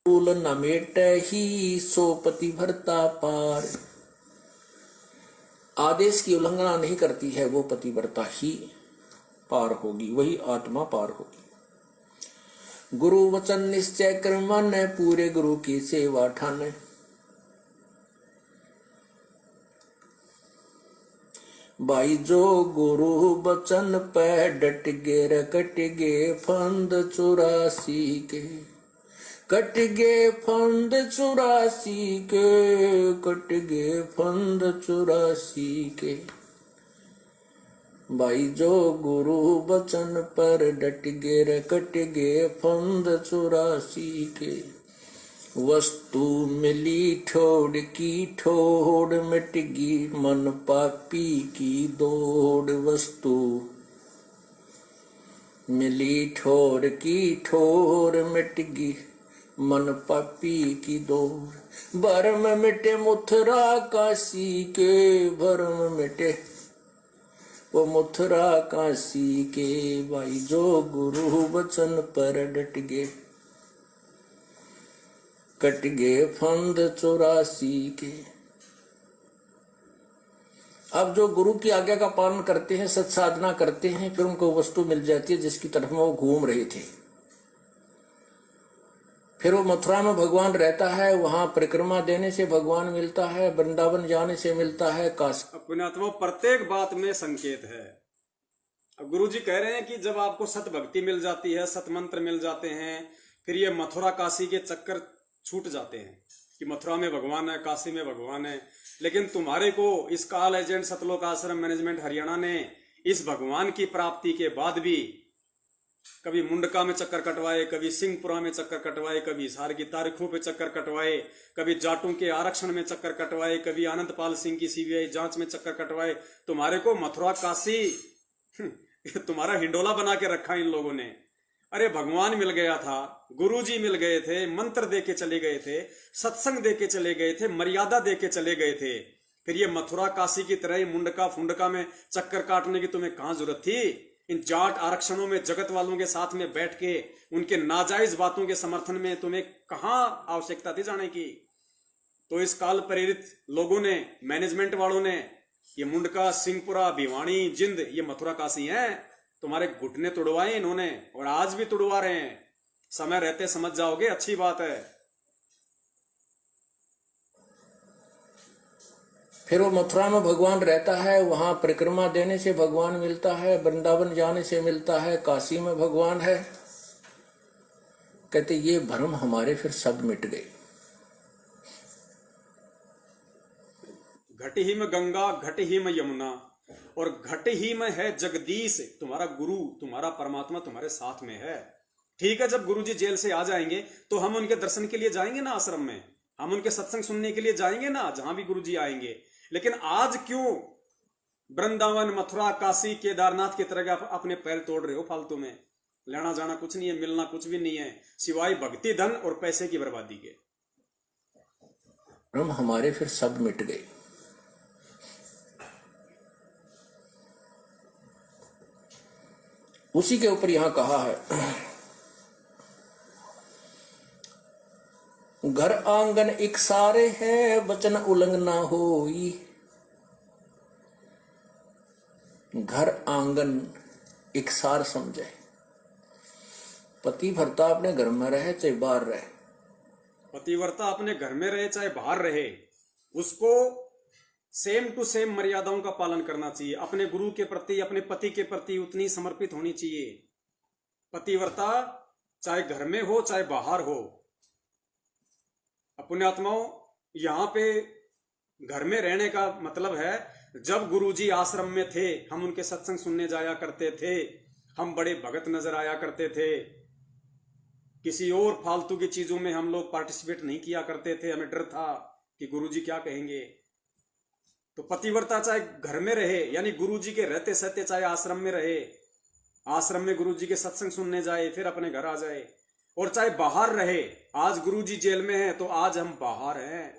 [SPEAKER 2] न मेट ही, सो पतिव्रता पार। आदेश की उल्लंघना नहीं करती है वो पतिव्रता ही पार होगी, वही आत्मा पार होगी। गुरु वचन निश्चय कर मन, पूरे गुरु की सेवा ठान। भाई जो गुरु वचन पे डट गे, कट गे फंद 84 के, कट गे फंद 84 के, कट गे फंद 84 के। भाई जो गुरु वचन पर डट गे, कट गे फंद 84 के। वस्तु मिली ठोड़ की ठोड़, मिट गी मन पापी की दौड़। वस्तु मिली ठोड़ की ठोड़, मिट गी मन पापी की दौड़। भरम मिटे मुथरा काशी के, भरम मिटे वो मुथरा काशी के। भाई जो गुरु वचन पर डट गे, कट गे फंद 84 के। अब जो गुरु की आज्ञा का पालन करते हैं, सत साधना करते हैं, फिर उनको वस्तु मिल जाती है जिसकी तरफ में वो घूम रहे थे। फिर वो मथुरा में भगवान रहता है, वहां परिक्रमा देने से भगवान मिलता है, वृंदावन जाने से मिलता है, काशी।
[SPEAKER 1] पुण्यात्मा, प्रत्येक बात में संकेत है। अब गुरु जी कह रहे हैं कि जब आपको सत भक्ति मिल जाती है, सत मंत्र मिल जाते हैं, फिर ये मथुरा काशी के चक्कर छूट जाते हैं कि मथुरा में भगवान है, काशी में भगवान है। लेकिन तुम्हारे को इस काल एजेंट सतलोक आश्रम मैनेजमेंट हरियाणा ने इस भगवान की प्राप्ति के बाद भी कभी मुंडका में चक्कर कटवाए, कभी सिंहपुरा में चक्कर कटवाए, कभी हिसार की तारीखों पे चक्कर कटवाए, कभी जाटों के आरक्षण में चक्कर कटवाए, कभी आनंदपाल सिंह की सीबीआई जांच में चक्कर कटवाए। तुम्हारे को मथुरा काशी तुम्हारा हिंडोला बना के रखा इन लोगों ने। अरे भगवान मिल गया था, गुरुजी मिल गए थे, मंत्र दे के चले गए थे, सत्संग दे के चले गए थे, मर्यादा दे के चले गए थे। फिर ये मथुरा काशी की तरह ही मुंडका फुंडका में चक्कर काटने की तुम्हें कहां जरूरत थी? इन जाट आरक्षणों में जगत वालों के साथ में बैठ के उनके नाजायज बातों के समर्थन में तुम्हें कहां आवश्यकता थी जाने की? तो इस काल प्रेरित लोगों ने, मैनेजमेंट वालों ने, ये मुंडका, सिंहपुरा, भिवानी, जिंद, ये मथुरा काशी हैं, तुम्हारे घुटने तुड़वाए इन्होंने और आज भी तुड़वा रहे हैं। समय रहते समझ जाओगे, अच्छी बात है।
[SPEAKER 2] फिर वो मथुरा में भगवान रहता है, वहां परिक्रमा देने से भगवान मिलता है, वृंदावन जाने से मिलता है, काशी में भगवान है। कहते ये भ्रम हमारे फिर सब मिट गए।
[SPEAKER 1] घट ही में गंगा, घट ही में यमुना और घट ही में है जगदीश। तुम्हारा गुरु, तुम्हारा परमात्मा तुम्हारे साथ में है। ठीक है, जब गुरुजी जेल से आ जाएंगे तो हम उनके दर्शन के लिए जाएंगे ना आश्रम में, हम उनके सत्संग सुनने के लिए जाएंगे ना, जहां भी गुरुजी आएंगे। लेकिन आज क्यों वृंदावन, मथुरा, काशी, केदारनाथ की तरह अपने पैर तोड़ रहे हो फालतू में? लेना जाना कुछ नहीं है, मिलना कुछ भी नहीं है, सिवाय भक्ति, धन और पैसे की बर्बादी के।
[SPEAKER 2] भ्रम हमारे फिर सब मिट गए। उसी के ऊपर यहां कहा है, घर आंगन एक सारे है, वचन उल्लंघना होई। घर आंगन एक सार समझे। पतिव्रता अपने घर में रहे चाहे बाहर रहे,
[SPEAKER 1] पतिव्रता अपने घर में रहे चाहे बाहर रहे, उसको सेम टू सेम मर्यादाओं का पालन करना चाहिए। अपने गुरु के प्रति, अपने पति के प्रति उतनी समर्पित होनी चाहिए। पतिव्रता चाहे घर में हो चाहे बाहर हो। पुण्यात्माओं, यहां पे घर में रहने का मतलब है, जब गुरुजी आश्रम में थे हम उनके सत्संग सुनने जाया करते थे, हम बड़े भगत नजर आया करते थे, किसी और फालतू की चीजों में हम लोग पार्टिसिपेट नहीं किया करते थे। हमें डर था कि गुरुजी क्या कहेंगे। तो पतिव्रता चाहे घर में रहे, यानी गुरुजी के रहते सहते, चाहे आश्रम में रहे, आश्रम में गुरुजी के सत्संग सुनने जाए फिर अपने घर आ जाए, और चाहे बाहर रहे। आज गुरुजी जेल में हैं तो आज हम बाहर हैं।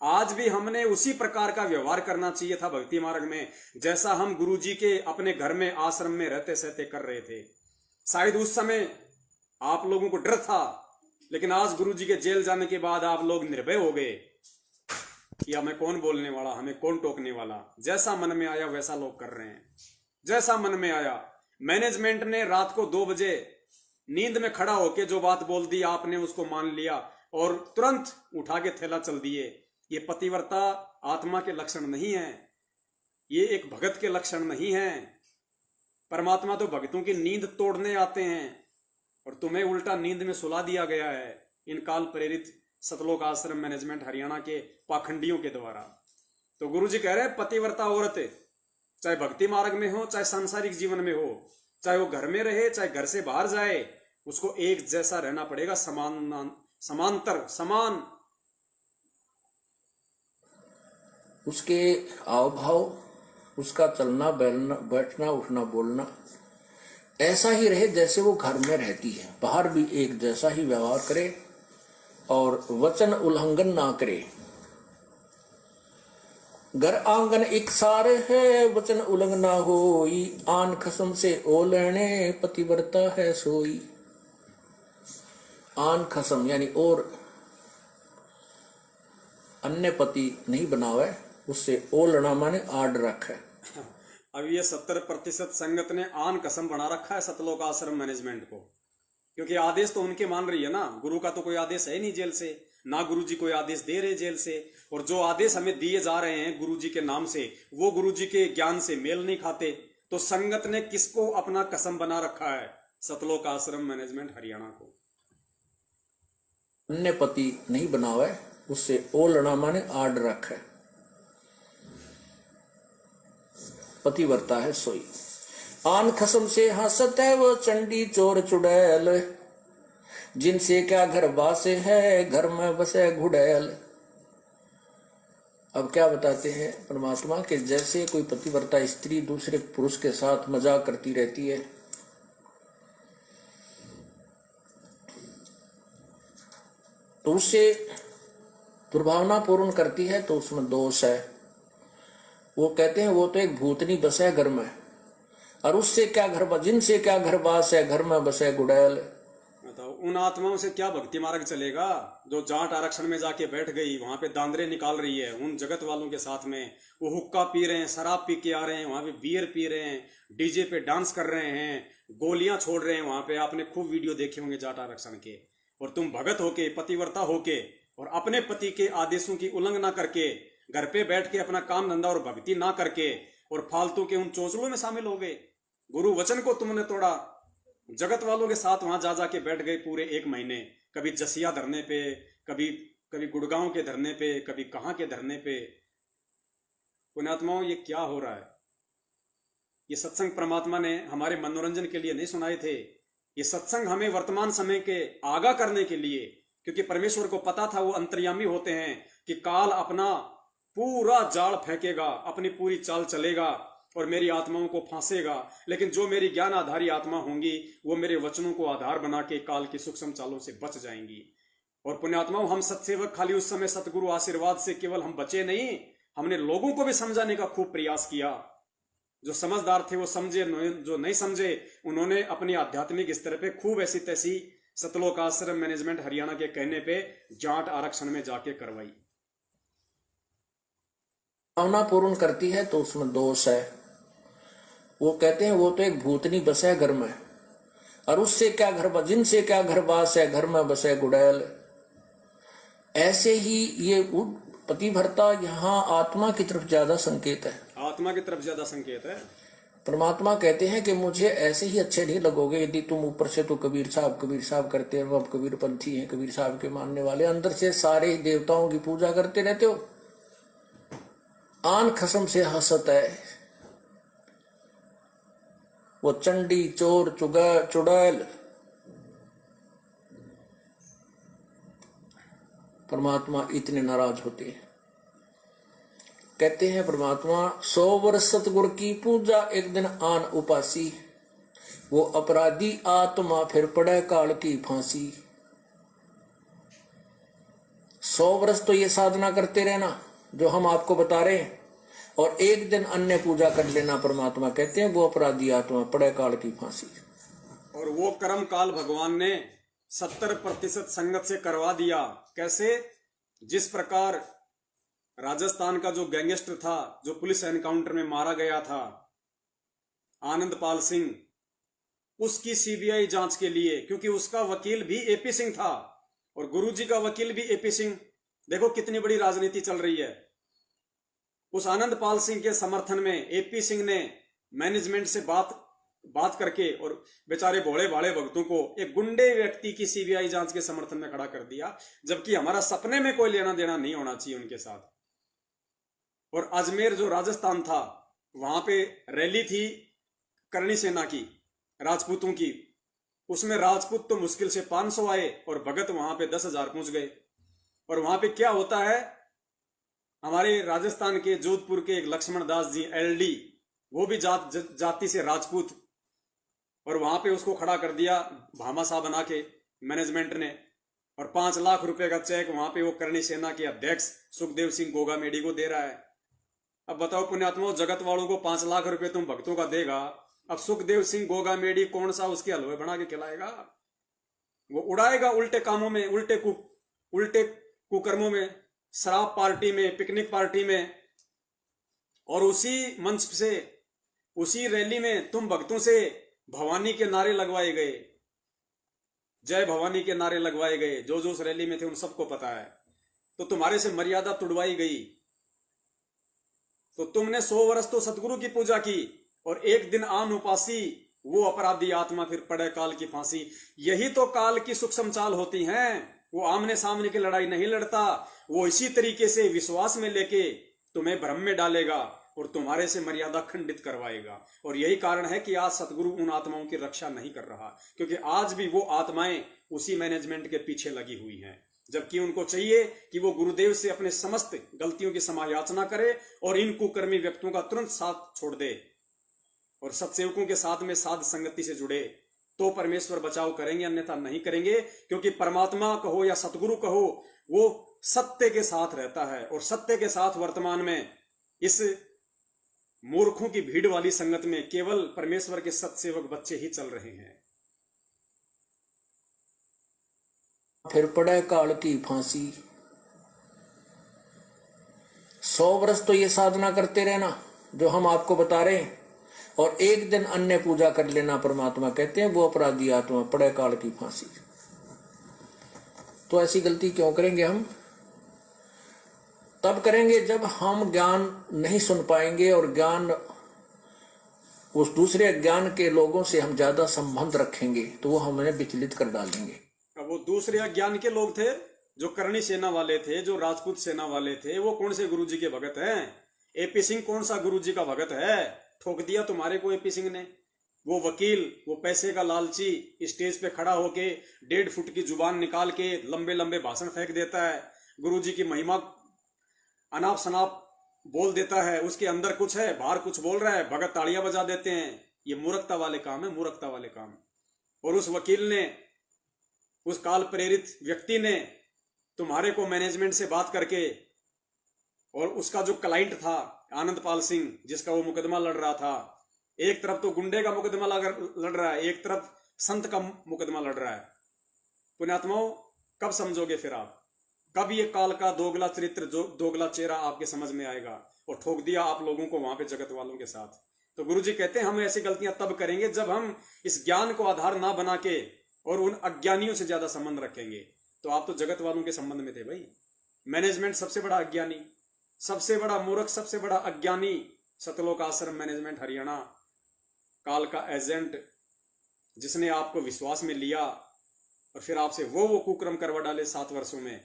[SPEAKER 1] आज भी हमने उसी प्रकार का व्यवहार करना चाहिए था भक्ति मार्ग में, जैसा हम गुरुजी के अपने घर में, आश्रम में रहते सहते कर रहे थे। शायद उस समय आप लोगों को डर था, लेकिन आज गुरुजी के जेल जाने के बाद आप लोग निर्भय हो गए कि हमें कौन बोलने वाला, हमें कौन टोकने वाला। जैसा मन में आया वैसा लोग कर रहे हैं, जैसा मन में आया। मैनेजमेंट ने रात को 2 बजे नींद में खड़ा होके जो बात बोल दी, आपने उसको मान लिया और तुरंत उठा के थैला चल दिए। ये पतिव्रता आत्मा के लक्षण नहीं है, ये एक भगत के लक्षण नहीं है। परमात्मा तो भक्तों की नींद तोड़ने आते हैं और तुम्हें उल्टा नींद में सुला दिया गया है इन काल प्रेरित सतलोक आश्रम मैनेजमेंट हरियाणा के पाखंडियों के द्वारा। तो गुरुजी कह रहे हैं, पतिव्रता औरत चाहे भक्ति मार्ग में हो चाहे सांसारिक जीवन में हो, चाहे वो घर में रहे चाहे घर से बाहर जाए, उसको एक जैसा रहना पड़ेगा, समांतर, समान।
[SPEAKER 2] उसके हाव भाव, उसका चलना बैठना उठना बोलना ऐसा ही रहे जैसे वो घर में रहती है। बाहर भी एक जैसा ही व्यवहार करे और वचन उल्लंघन ना करे। घर आंगन एक सारे है, वचन उल्लंघन ना होई। आन खसम से ओ लेने, पतिव्रता है सोई। आन खसम यानी और अन्य पति नहीं बनावे, उससे ओ लेना माने आड रखे।
[SPEAKER 1] अब ये 70% संगत ने आन कसम बना रखा है सतलोक आश्रम मैनेजमेंट को, क्योंकि आदेश तो उनके मान रही है ना। गुरु का तो कोई आदेश है नहीं जेल से, ना गुरुजी कोई आदेश दे रहे जेल से। और जो आदेश हमें दिए जा रहे हैं गुरुजी के नाम से, वो गुरुजी के ज्ञान से मेल नहीं खाते। तो संगत ने किसको अपना कसम बना रखा है? सतलोक आश्रम मैनेजमेंट हरियाणा को।
[SPEAKER 2] अन्य पति नहीं बनावे, उससे ओ लड़ा माने आड रखे। पतिव्रता है सोई। आन खसम से हंसत है वो चंडी चोर चुड़ैल। जिनसे क्या घर बासे है, घर में बसे घुड़ैल। अब क्या बताते हैं परमात्मा के, जैसे कोई पतिव्रता स्त्री दूसरे पुरुष के साथ मजाक करती रहती है, तो उससे दुर्भावना पूर्ण करती है, तो उसमें दोष है। वो कहते हैं वो तो एक भूतनी बसे घर में, और उससे क्या घर, जिनसे क्या घर बास है, घर में बसे गुड़ैल।
[SPEAKER 1] बताओ उन आत्माओं से क्या भक्ति मार्ग चलेगा जो जाट आरक्षण में जाके बैठ गई, वहां पे दांदरे निकाल रही है उन जगत वालों के साथ में। वो हुक्का पी रहे हैं, शराब पी के आ रहे हैं, वहां पे बियर पी रहे हैं, डीजे पे डांस कर रहे हैं, गोलियां छोड़ रहे हैं वहां पे। आपने खूब वीडियो देखे होंगे जाट आरक्षण के। और तुम भगत होके, पतिव्रता होके, और अपने पति के आदेशों की उल्लंघना करके, घर पे बैठ के अपना काम धंधा और भक्ति ना करके, और फालतू के उन चोचलों में शामिल हो गए। गुरु वचन को तुमने तोड़ा, जगत वालों के साथ वहां जा जाके बैठ गए पूरे 1 महीने। कभी जसिया धरने पे, कभी कभी गुड़गांव के धरने पे, कभी कहां के धरने पे। पुण्यात्माओं, ये क्या हो रहा है? ये सत्संग परमात्मा ने हमारे मनोरंजन के लिए नहीं सुनाए थे। ये सत्संग हमें वर्तमान समय के आगाह करने के लिए, क्योंकि परमेश्वर को पता था, वो अंतर्यामी होते हैं, कि काल अपना पूरा जाल फेंकेगा, अपनी पूरी चाल चलेगा और मेरी आत्माओं को फांसेगा। लेकिन जो मेरी ज्ञान आधारी आत्मा होंगी, वो मेरे वचनों को आधार बना के काल की सूक्ष्म चालों से बच जाएंगी। और पुण्यात्माओं, हम सत्सेवक खाली उस समय सतगुरु आशीर्वाद से केवल हम बचे नहीं, हमने लोगों को भी समझाने का खूब प्रयास किया। जो समझदार थे वो समझे, जो नहीं समझे उन्होंने अपनी आध्यात्मिक स्तर पे खूब ऐसी तैसी सतलोक आश्रम मैनेजमेंट हरियाणा के कहने पे जाट आरक्षण में जाके करवाई।
[SPEAKER 2] भावना पूर्ण करती है तो उसमें दोष है। वो कहते हैं वो तो एक भूतनी बसे घर में, और उससे क्या घर, जिनसे क्या घर बास है, घर में बसे गुड़ैल। ऐसे ही ये पतिव्रता यहाँ आत्मा की तरफ ज्यादा संकेत है,
[SPEAKER 1] आत्मा की तरफ ज्यादा संकेत है।
[SPEAKER 2] परमात्मा कहते हैं कि मुझे ऐसे ही अच्छे नहीं लगोगे यदि तुम ऊपर से तो कबीर साहब करते हो, अब कबीर पंथी हैं, कबीर साहब के मानने वाले, अंदर से सारे देवताओं की पूजा करते रहते हो, आन खसम से हसत है। वो चंडी, चोर, चुड़ैल परमात्मा इतने नाराज होते हैं। कहते हैं परमात्मा 100 वर्ष सतगुरु की पूजा, एक दिन आन उपासी, वो अपराधी आत्मा फिर पड़े काल की फांसी। 100 वर्ष तो ये साधना करते रहना जो हम आपको बता रहे हैं, और एक दिन अन्य पूजा कर लेना, परमात्मा कहते हैं वो अपराधी आत्मा पड़े काल की फांसी।
[SPEAKER 1] और वो कर्म काल भगवान ने 70% संगत से करवा दिया। कैसे? जिस प्रकार राजस्थान का जो गैंगस्टर था, जो पुलिस एनकाउंटर में मारा गया था, आनंदपाल सिंह, उसकी सीबीआई जांच के लिए, क्योंकि उसका वकील भी एपी सिंह था और गुरुजी का वकील भी एपी सिंह। देखो कितनी बड़ी राजनीति चल रही है। उस आनंदपाल सिंह के समर्थन में एपी सिंह ने मैनेजमेंट से बात करके और बेचारे भोले भाले भक्तों को एक गुंडे व्यक्ति की सीबीआई जांच के समर्थन में खड़ा कर दिया, जबकि हमारा सपने में कोई लेना देना नहीं होना चाहिए उनके साथ। और अजमेर जो राजस्थान था, वहां पे रैली थी करणी सेना की, राजपूतों की। उसमें राजपूत तो मुश्किल से 500 आए और भगत वहां पे 10,000 पहुंच गए। और वहां पे क्या होता है, हमारे राजस्थान के जोधपुर के एक लक्ष्मण दास जी एलडी, वो भी जाति से राजपूत, और वहां पे उसको खड़ा कर दिया भामाशाह बना के मैनेजमेंट ने, और 5 लाख रुपए का चेक वहां पे वो करणी सेना के अध्यक्ष सुखदेव सिंह गोगामेडी को दे रहा है। अब बताओ पुण्यात्माओं, जगत वालों को 5 लाख रुपए तुम भक्तों का देगा, अब सुखदेव सिंह गोगामेडी कौन सा उसके हलवे बना के खिलाएगा? वो उड़ाएगा उल्टे कामों में, उल्टे कुकर्मों में, शराब पार्टी में, पिकनिक पार्टी में। और उसी मंच से, उसी रैली में तुम भक्तों से भवानी के नारे लगवाए गए, जय भवानी के नारे लगवाए गए। जो उस रैली में थे उन सबको पता है। तो तुम्हारे से मर्यादा तुड़वाई गई। तो तुमने 100 वर्ष तो सतगुरु की पूजा की, और एक दिन आन उपासी, वो अपराधी आत्मा फिर पड़े काल की फांसी। यही तो काल की सूक्ष्म चाल होती हैं। वो आमने सामने की लड़ाई नहीं लड़ता, वो इसी तरीके से विश्वास में लेके तुम्हें भ्रम में डालेगा और तुम्हारे से मर्यादा खंडित करवाएगा। और यही कारण है कि आज सतगुरु उन आत्माओं की रक्षा नहीं कर रहा, क्योंकि आज भी वो आत्माएं उसी मैनेजमेंट के पीछे लगी हुई हैं। जबकि उनको चाहिए कि वो गुरुदेव से अपने समस्त गलतियों की क्षमायाचना करे और इन कुकर्मी व्यक्तियों का तुरंत साथ छोड़ दे और सत्सेवकों के साथ में साध संगति से जुड़े, तो परमेश्वर बचाव करेंगे, अन्यथा नहीं करेंगे। क्योंकि परमात्मा कहो या सतगुरु कहो, वो सत्य के साथ रहता है और सत्य के साथ वर्तमान में इस मूर्खों की भीड़ वाली संगत में केवल परमेश्वर के सत्सेवक बच्चे ही चल रहे हैं।
[SPEAKER 2] फिर पड़े काल की फांसी। 100 वर्ष तो ये साधना करते रहना जो हम आपको बता रहे हैं, और एक दिन अन्य पूजा कर लेना, परमात्मा कहते हैं वो अपराधी आत्मा पड़े काल की फांसी। तो ऐसी गलती क्यों करेंगे हम? तब करेंगे जब हम ज्ञान नहीं सुन पाएंगे और ज्ञान उस दूसरे ज्ञान के लोगों से हम ज्यादा संबंध रखेंगे तो वो हमें विचलित कर डालेंगे।
[SPEAKER 1] अब वो दूसरे अज्ञान के लोग थे, जो करणी सेना वाले थे, जो राजपूत सेना वाले थे, वो कौन से गुरुजी के भगत हैं? एपी सिंह कौन सा गुरुजी का भगत है? ठोक दिया तुम्हारे को एपी सिंह ने। वो वकील, वो पैसे का लालची, स्टेज पे खड़ा होके 1.5 फुट की जुबान निकाल के लंबे लंबे भाषण फेंक देता है, गुरुजी की महिमा अनाप शनाप बोल देता है, उसके अंदर कुछ है, बाहर कुछ बोल रहा है, भगत तालियां बजा देते हैं। ये मूर्खता वाले काम है, मूर्खता वाले काम। और उस वकील ने, उस काल प्रेरित व्यक्ति ने तुम्हारे को मैनेजमेंट से बात करके, और उसका जो क्लाइंट था आनंदपाल सिंह, जिसका वो मुकदमा लड़ रहा था, एक तरफ तो गुंडे का मुकदमा लड़ रहा है, एक तरफ संत का मुकदमा लड़ रहा है। पुण्यात्माओं, कब समझोगे फिर आप? कब ये काल का दोगला चरित्र, जो दोगला चेहरा आपके समझ में आएगा? और ठोक दिया आप लोगों को वहां पे जगत वालों के साथ। तो गुरुजी कहते हैं हम ऐसी गलतियां तब करेंगे जब हम इस ज्ञान को आधार ना बना के और उन अज्ञानियों से ज्यादा संबंध रखेंगे। तो आप तो जगत वालों के संबंध में थे भाई। मैनेजमेंट सबसे बड़ा अज्ञानी, सबसे बड़ा मूर्ख, सबसे बड़ा अज्ञानी सतलोक आश्रम मैनेजमेंट हरियाणा, काल का एजेंट, जिसने आपको विश्वास में लिया और फिर आपसे वो कुक्रम करवा डाले 7 वर्षों में,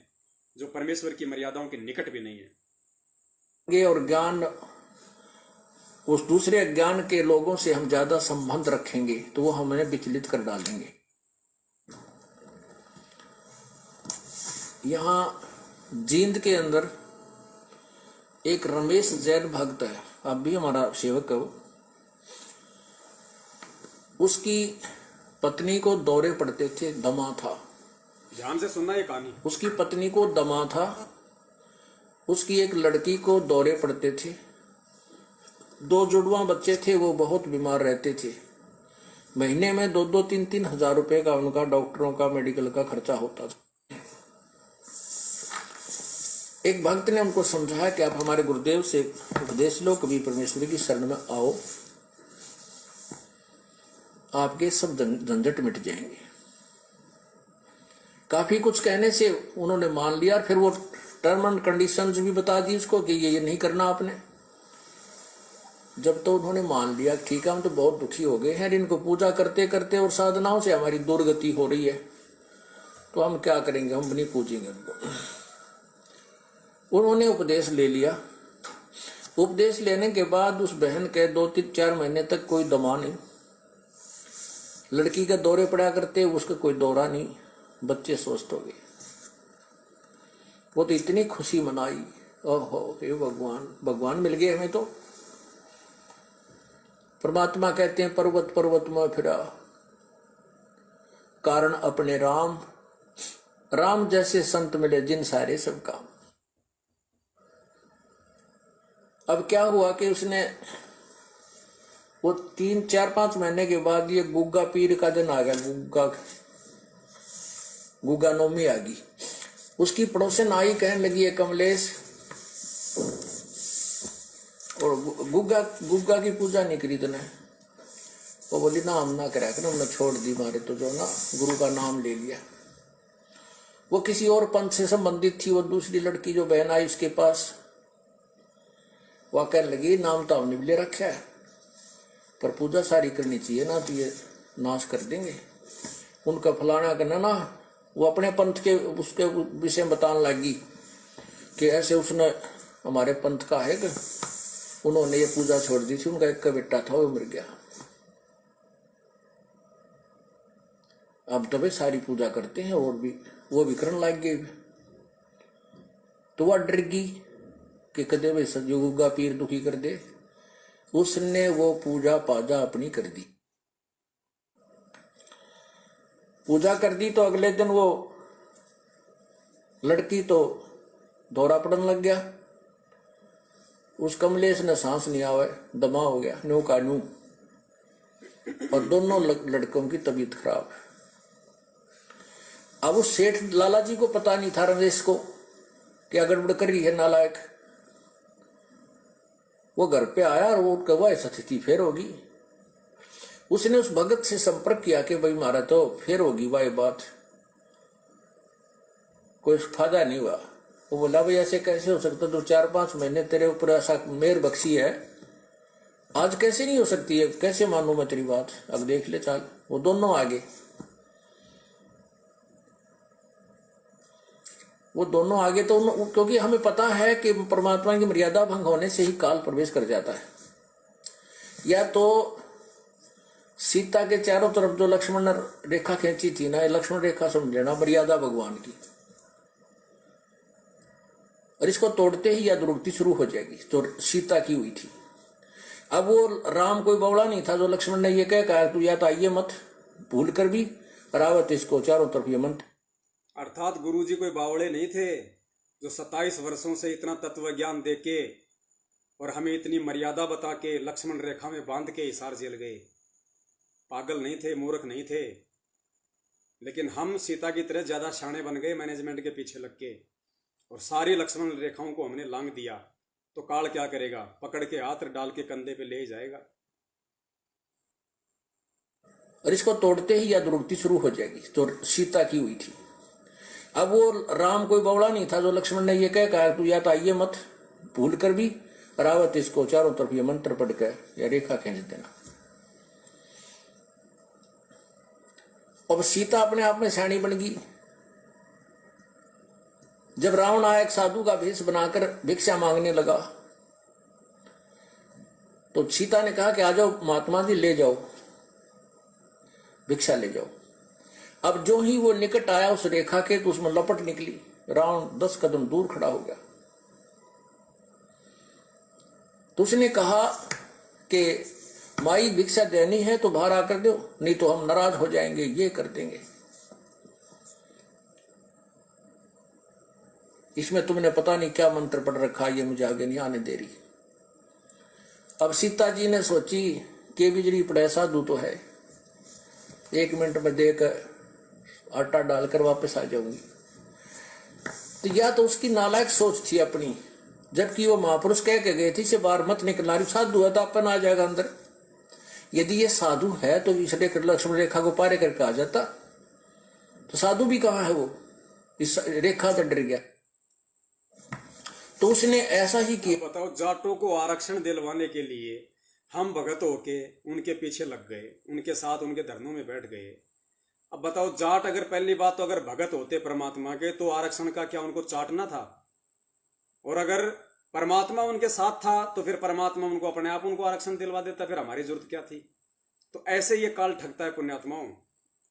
[SPEAKER 1] जो परमेश्वर की मर्यादाओं के निकट भी नहीं है।
[SPEAKER 2] और ज्ञान उस दूसरे ज्ञान के लोगों से हम ज्यादा संबंध रखेंगे तो वो हमें विचलित कर डालेंगे। यहां जींद के अंदर एक रमेश जैन भक्त है, अब भी हमारा सेवक है। उसकी पत्नी को दौरे पड़ते थे, दमा था।
[SPEAKER 1] ध्यान से सुनना ये कहानी।
[SPEAKER 2] उसकी पत्नी को दमा था, उसकी एक लड़की को दौरे पड़ते थे, 2 जुड़वा बच्चे थे, वो बहुत बीमार रहते थे। महीने में 2-2, 3-3 हजार रुपए का उनका डॉक्टरों का, मेडिकल का खर्चा होता था। एक भक्त ने उनको समझाया कि आप हमारे गुरुदेव से उपदेश लो, कभी परमेश्वर की शरण में आओ, आपके सब झंझट मिट जाएंगे। काफी कुछ कहने से उन्होंने मान लिया, और फिर वो टर्म एंड कंडीशंस भी बता दी उसको कि ये नहीं करना आपने। जब तो उन्होंने मान लिया, ठीक है हम तो बहुत दुखी हो गए हैं, इनको पूजा करते करते और साधनाओं से हमारी दुर्गति हो रही है, तो हम क्या करेंगे, हम नहीं पूजेंगे उनको। उन्होंने उपदेश ले लिया। उपदेश लेने के बाद उस बहन के 2-4 महीने तक कोई दमा नहीं, लड़की के दौरे पड़ा करते, उसका कोई दौरा नहीं, बच्चे स्वस्थ हो गए। वो तो इतनी खुशी मनाई, ओहो हे भगवान, भगवान मिल गए हमें। तो परमात्मा कहते हैं पर्वत पर्वत में फिरा, कारण अपने राम, राम जैसे संत मिले जिन सारे सब काम। अब क्या हुआ कि उसने वो 3-4-5 महीने के बाद ये गुग्गा पीर का दिन आ गया, गुग्गा नौमी आ गई। उसकी पड़ोसन आई, कहने लगी है कमलेश, और गुग्गा की पूजा नहीं करी तूने? वो बोली ना हम ना करा कर, हमने छोड़ दी, मारे तो जो ना गुरु का नाम ले लिया। वो किसी और पंथ से संबंधित थी, वो दूसरी लड़की जो बहन आई उसके पास, वह कहने लगी नाम तो हमने भी ले रखा है, पर पूजा सारी करनी चाहिए ना, तो ये नाश कर देंगे। उनका फलाना करना ना, वो अपने पंथ के उसके विषय बताने लगी कि ऐसे उसने हमारे पंथ का है कि उन्होंने ये पूजा छोड़ दी थी, उनका एक का बेटा था वो मर गया। अब तो वे सारी पूजा करते हैं, और भी वो भी करने लग गए। तो वह डर गई कि कदे भाई सतयुगा पीर दुखी कर दे। उसने वो पूजा पाजा अपनी कर दी। पूजा कर दी तो अगले दिन वो लड़की तो दौरा पड़न लग गया। उस कमलेश ने सांस नहीं आवे, दमा हो गया न्यू का न्यू, और दोनों लड़कों की तबीयत खराब। अब उस सेठ लाला जी को पता नहीं था रमेश को क्या गड़बड़ कर रही है नालायक। वो घर पे आया और वो कहा स्थिति फिर होगी। उसने उस भगत से संपर्क किया कि भाई मारा तो फिर होगी वह बात, कोई फायदा नहीं हुआ। वो बोला भाई ऐसे कैसे हो सकता, तो 4-5 महीने तेरे ऊपर ऐसा मेहर बख्शी है, आज कैसे नहीं हो सकती है, कैसे मानूं मैं तेरी बात, अब देख ले चाल। वो दोनों आगे, वो दोनों आगे तो क्योंकि हमें पता है कि परमात्मा की मर्यादा भंग होने से ही काल प्रवेश कर जाता है। या तो सीता के चारों तरफ जो लक्ष्मण ने रेखा खींची थी ना, लक्ष्मण रेखा समझ लेना मर्यादा भगवान की, और इसको तोड़ते ही या दुर्गति शुरू हो जाएगी जो सीता की हुई थी। अब वो राम कोई बौड़ा नहीं था जो लक्ष्मण ने ये कहा तू या तो आइए मत, भूल कर भी रावत इसको चारों तरफ ये मंत्र।
[SPEAKER 1] अर्थात गुरुजी कोई बावड़े नहीं थे जो 27 वर्षों से इतना तत्व ज्ञान देके और हमें इतनी मर्यादा बता के लक्ष्मण रेखा में बांध के हिसार झेल गए। पागल नहीं थे, मूर्ख नहीं थे, लेकिन हम सीता की तरह ज्यादा शाणे बन गए मैनेजमेंट के पीछे लग के, और सारी लक्ष्मण रेखाओं को हमने लांग दिया। तो काल क्या करेगा, पकड़ के हाथ डाल के कंधे पे ले ही जाएगा।
[SPEAKER 2] और इसको तोड़ते ही या दुर्गति शुरू हो जाएगी जो सीता की हुई थी। अब वो राम कोई बौड़ा नहीं था जो लक्ष्मण ने ये कहा तू या तो आइए मत, भूल कर भी रावत इसको चारों तरफ ये मंत्र पढ़ कर या रेखा खींच देना। अब सीता अपने आप में सयानी बन गई। जब रावण आया एक साधु का भेष बनाकर भिक्षा मांगने लगा, तो सीता ने कहा कि आ जाओ महात्मा जी, ले जाओ भिक्षा ले जाओ। अब जो ही वो निकट आया उस रेखा के, तो उसमें लपट निकली। रावण 10 कदम दूर खड़ा हो गया। तो उसने कहा कि माई भिक्षा देनी है तो बाहर आकर दो, नहीं तो हम नाराज हो जाएंगे, ये कर देंगे। इसमें तुमने पता नहीं क्या मंत्र पढ़ रखा, ये मुझे आगे नहीं आने दे रही। अब सीता जी ने सोची कि बिजली पड़े साधु तो है, 1 मिनट में देकर आटा डालकर वापस आ जाऊंगी। तो या तो उसकी नालायक सोच थी अपनी, जबकि वो महापुरुष कह के गए थे से बाहर मत निकलना, साधु है तो अपन आ जाएगा अंदर। यदि ये साधु है तो इस लक्ष्मण रेखा को पारे करके आ जाता, तो साधु भी कहाँ है वो, इस रेखा से डर गया। तो उसने ऐसा ही किया।
[SPEAKER 1] बताओ, जाटों को आरक्षण दिलवाने के लिए हम भगत होके उनके पीछे लग गए, उनके साथ उनके धरनों में बैठ गए। अब बताओ, जाट अगर पहली बात तो अगर भगत होते परमात्मा के, तो आरक्षण का क्या उनको चाटना था? और अगर परमात्मा उनके साथ था तो फिर परमात्मा उनको अपने आप उनको आरक्षण दिलवा देता, फिर हमारी जरूरत क्या थी? तो ऐसे ये काल ठगता है पुण्यात्माओं,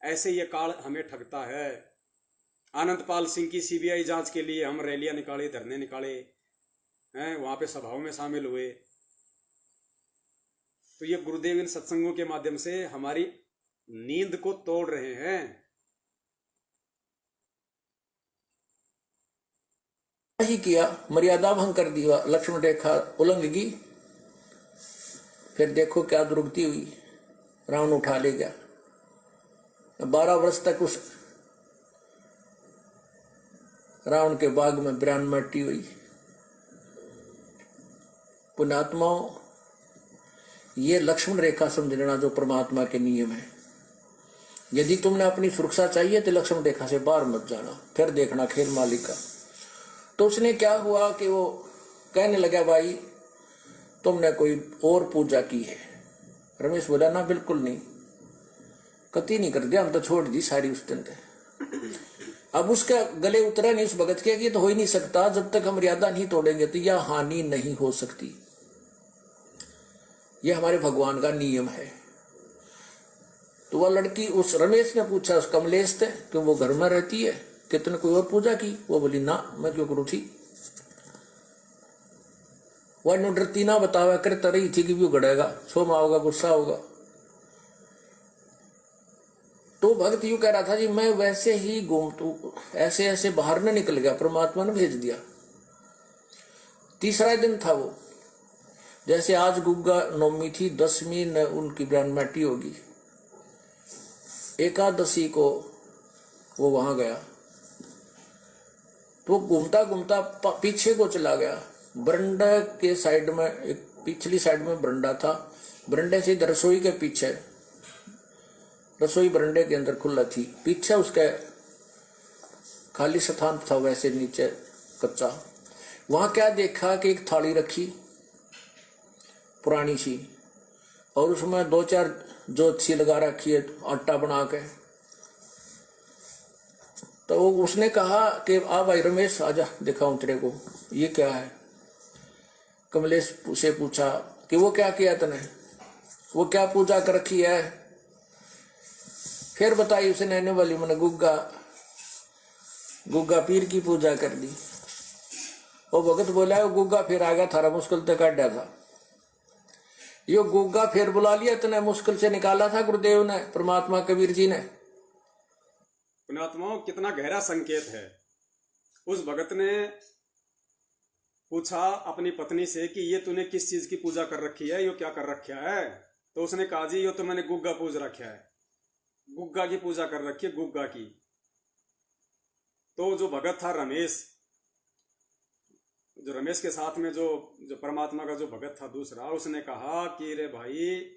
[SPEAKER 1] ऐसे ये काल हमें ठगता है। आनंदपाल सिंह की सीबीआई जांच के लिए हम रैलियां निकाले, धरने निकाले हैं, वहां पे सभाओं में शामिल हुए। तो ये गुरुदेव इन सत्संगों के माध्यम से हमारी नींद को तोड़ रहे हैं।
[SPEAKER 2] ही किया, मर्यादा भंग कर दिया, लक्ष्मण रेखा उल्लंघ गई। फिर देखो क्या दुर्गति हुई, रावण उठा ले गया। 12 वर्ष तक उस रावण के बाग में ब्रान मट्टी हुई। पुण्यात्माओं, ये लक्ष्मण रेखा समझ लेना जो परमात्मा के नियम है। यदि तुमने अपनी सुरक्षा चाहिए तो लक्ष्मण रेखा से बाहर मत जाना, फिर देखना खेल मालिक का। तो उसने क्या हुआ कि वो कहने लगा भाई तुमने कोई और पूजा की है। रमेश बोला ना बिल्कुल नहीं, कति नहीं कर दिया, हम तो छोड़ दी सारी उस दिन। अब उसका गले उतरा नहीं उस भगत के कि तो हो ही नहीं सकता, जब तक हम मर्यादा नहीं तोड़ेंगे तो यह हानि नहीं हो सकती। यह हमारे भगवान का नियम है। तो वह लड़की, उस रमेश ने पूछा उस कमलेश से कि वो घर में रहती है, कितने कोई और पूजा की? वो बोली ना, मैं क्यों करूँ थी। वह डरती ना बतावा कर तरही थी कि भी उगड़ेगा, सोमा होगा, गुस्सा होगा। तो भक्त यूं कह रहा था जी मैं वैसे ही घूमतू ऐसे ऐसे बाहर न निकल गया, परमात्मा ने भेज दिया। तीसरा दिन था वो, जैसे आज गुग्गा नवमी थी, 10वीं न उनकी ब्रह्मटी होगी, एकादशी को वो वहां गया। तो घूमता घूमता पीछे को चला गया, बरंडा के साइड में, एक पिछली साइड में बरंडा था, बरंडे से रसोई के पीछे, रसोई बरंडे के अंदर खुला थी, पीछे उसके खाली स्थान था वैसे नीचे कच्चा। वहां क्या देखा कि एक थाली रखी पुरानी सी, और उसमें 2-4 जोत सी लगा रखी है आटा बना के। तो उसने कहा कि आ भाई रमेश आजा दिखाऊं तेरे को, ये क्या है। कमलेश से पूछा कि वो क्या किया तने, वो क्या पूजा कर रखी है। फिर बताई उसने, आने वाली मैंने गुग्गा पीर की पूजा कर दी। वो भगत बोला वो गुग्गा फिर आ गया, थारा मुश्किल तक काटा था। यो गुग्गा फिर बुला लिया, तने मुश्किल से निकाला था गुरुदेव ने, परमात्मा कबीर जी ने।
[SPEAKER 1] पुण्यात्माओं, कितना गहरा संकेत है। उस भगत ने पूछा अपनी पत्नी से कि ये तूने किस चीज की पूजा कर रखी है, यो क्या कर रखा है। तो उसने कहा जी यो तो मैंने गुग्गा पूज रखा है, गुग्गा की पूजा कर रखी है, गुग्गा की। तो जो भगत था रमेश, जो रमेश के साथ में जो परमात्मा का जो भगत था दूसरा, उसने कहा कि रे भाई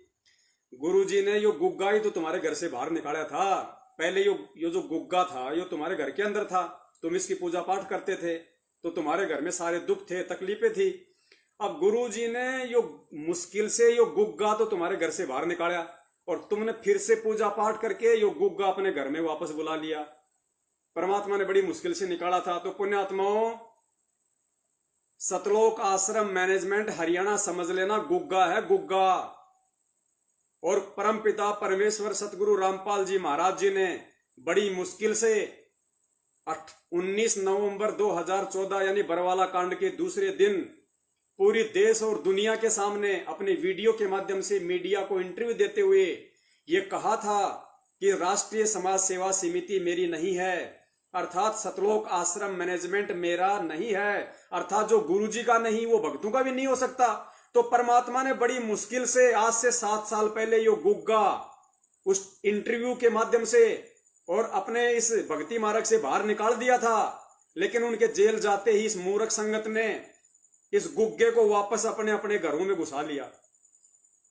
[SPEAKER 1] गुरुजी ने यो गुग्गा ही तो तुम्हारे घर से बाहर निकाला था। पहले यो जो गुग्गा था यो तुम्हारे घर के अंदर था, तुम इसकी पूजा पाठ करते थे, तो तुम्हारे घर में सारे दुख थे, तकलीफें थी। अब गुरुजी ने यो मुश्किल से यो गुग्गा तो तुम्हारे घर से बाहर निकाला, और तुमने फिर से पूजा पाठ करके यो गुग्गा अपने घर में वापस बुला लिया। परमात्मा ने बड़ी मुश्किल से निकाला था। तो पुण्यात्माओं, सतलोक आश्रम मैनेजमेंट हरियाणा समझ लेना, गुग्गा है गुग्गा। और परमपिता परमेश्वर सतगुरु रामपाल जी महाराज जी ने बड़ी मुश्किल से 19 नवंबर 2014 यानी बरवाला कांड के दूसरे दिन पूरी देश और दुनिया के सामने अपने वीडियो के माध्यम से मीडिया को इंटरव्यू देते हुए ये कहा था कि राष्ट्रीय समाज सेवा समिति मेरी नहीं है, अर्थात सतलोक आश्रम मैनेजमेंट मेरा नहीं है, अर्थात जो गुरुजी का नहीं वो भक्तों का भी नहीं हो सकता। तो परमात्मा ने बड़ी मुश्किल से आज से 7 साल पहले यो गुग्गा उस इंटरव्यू के माध्यम से और अपने इस भक्ति मार्ग से बाहर निकाल दिया था। लेकिन उनके जेल जाते ही इस मूर्ख संगत ने इस गुग्गे को वापस अपने अपने घरों में घुसा लिया।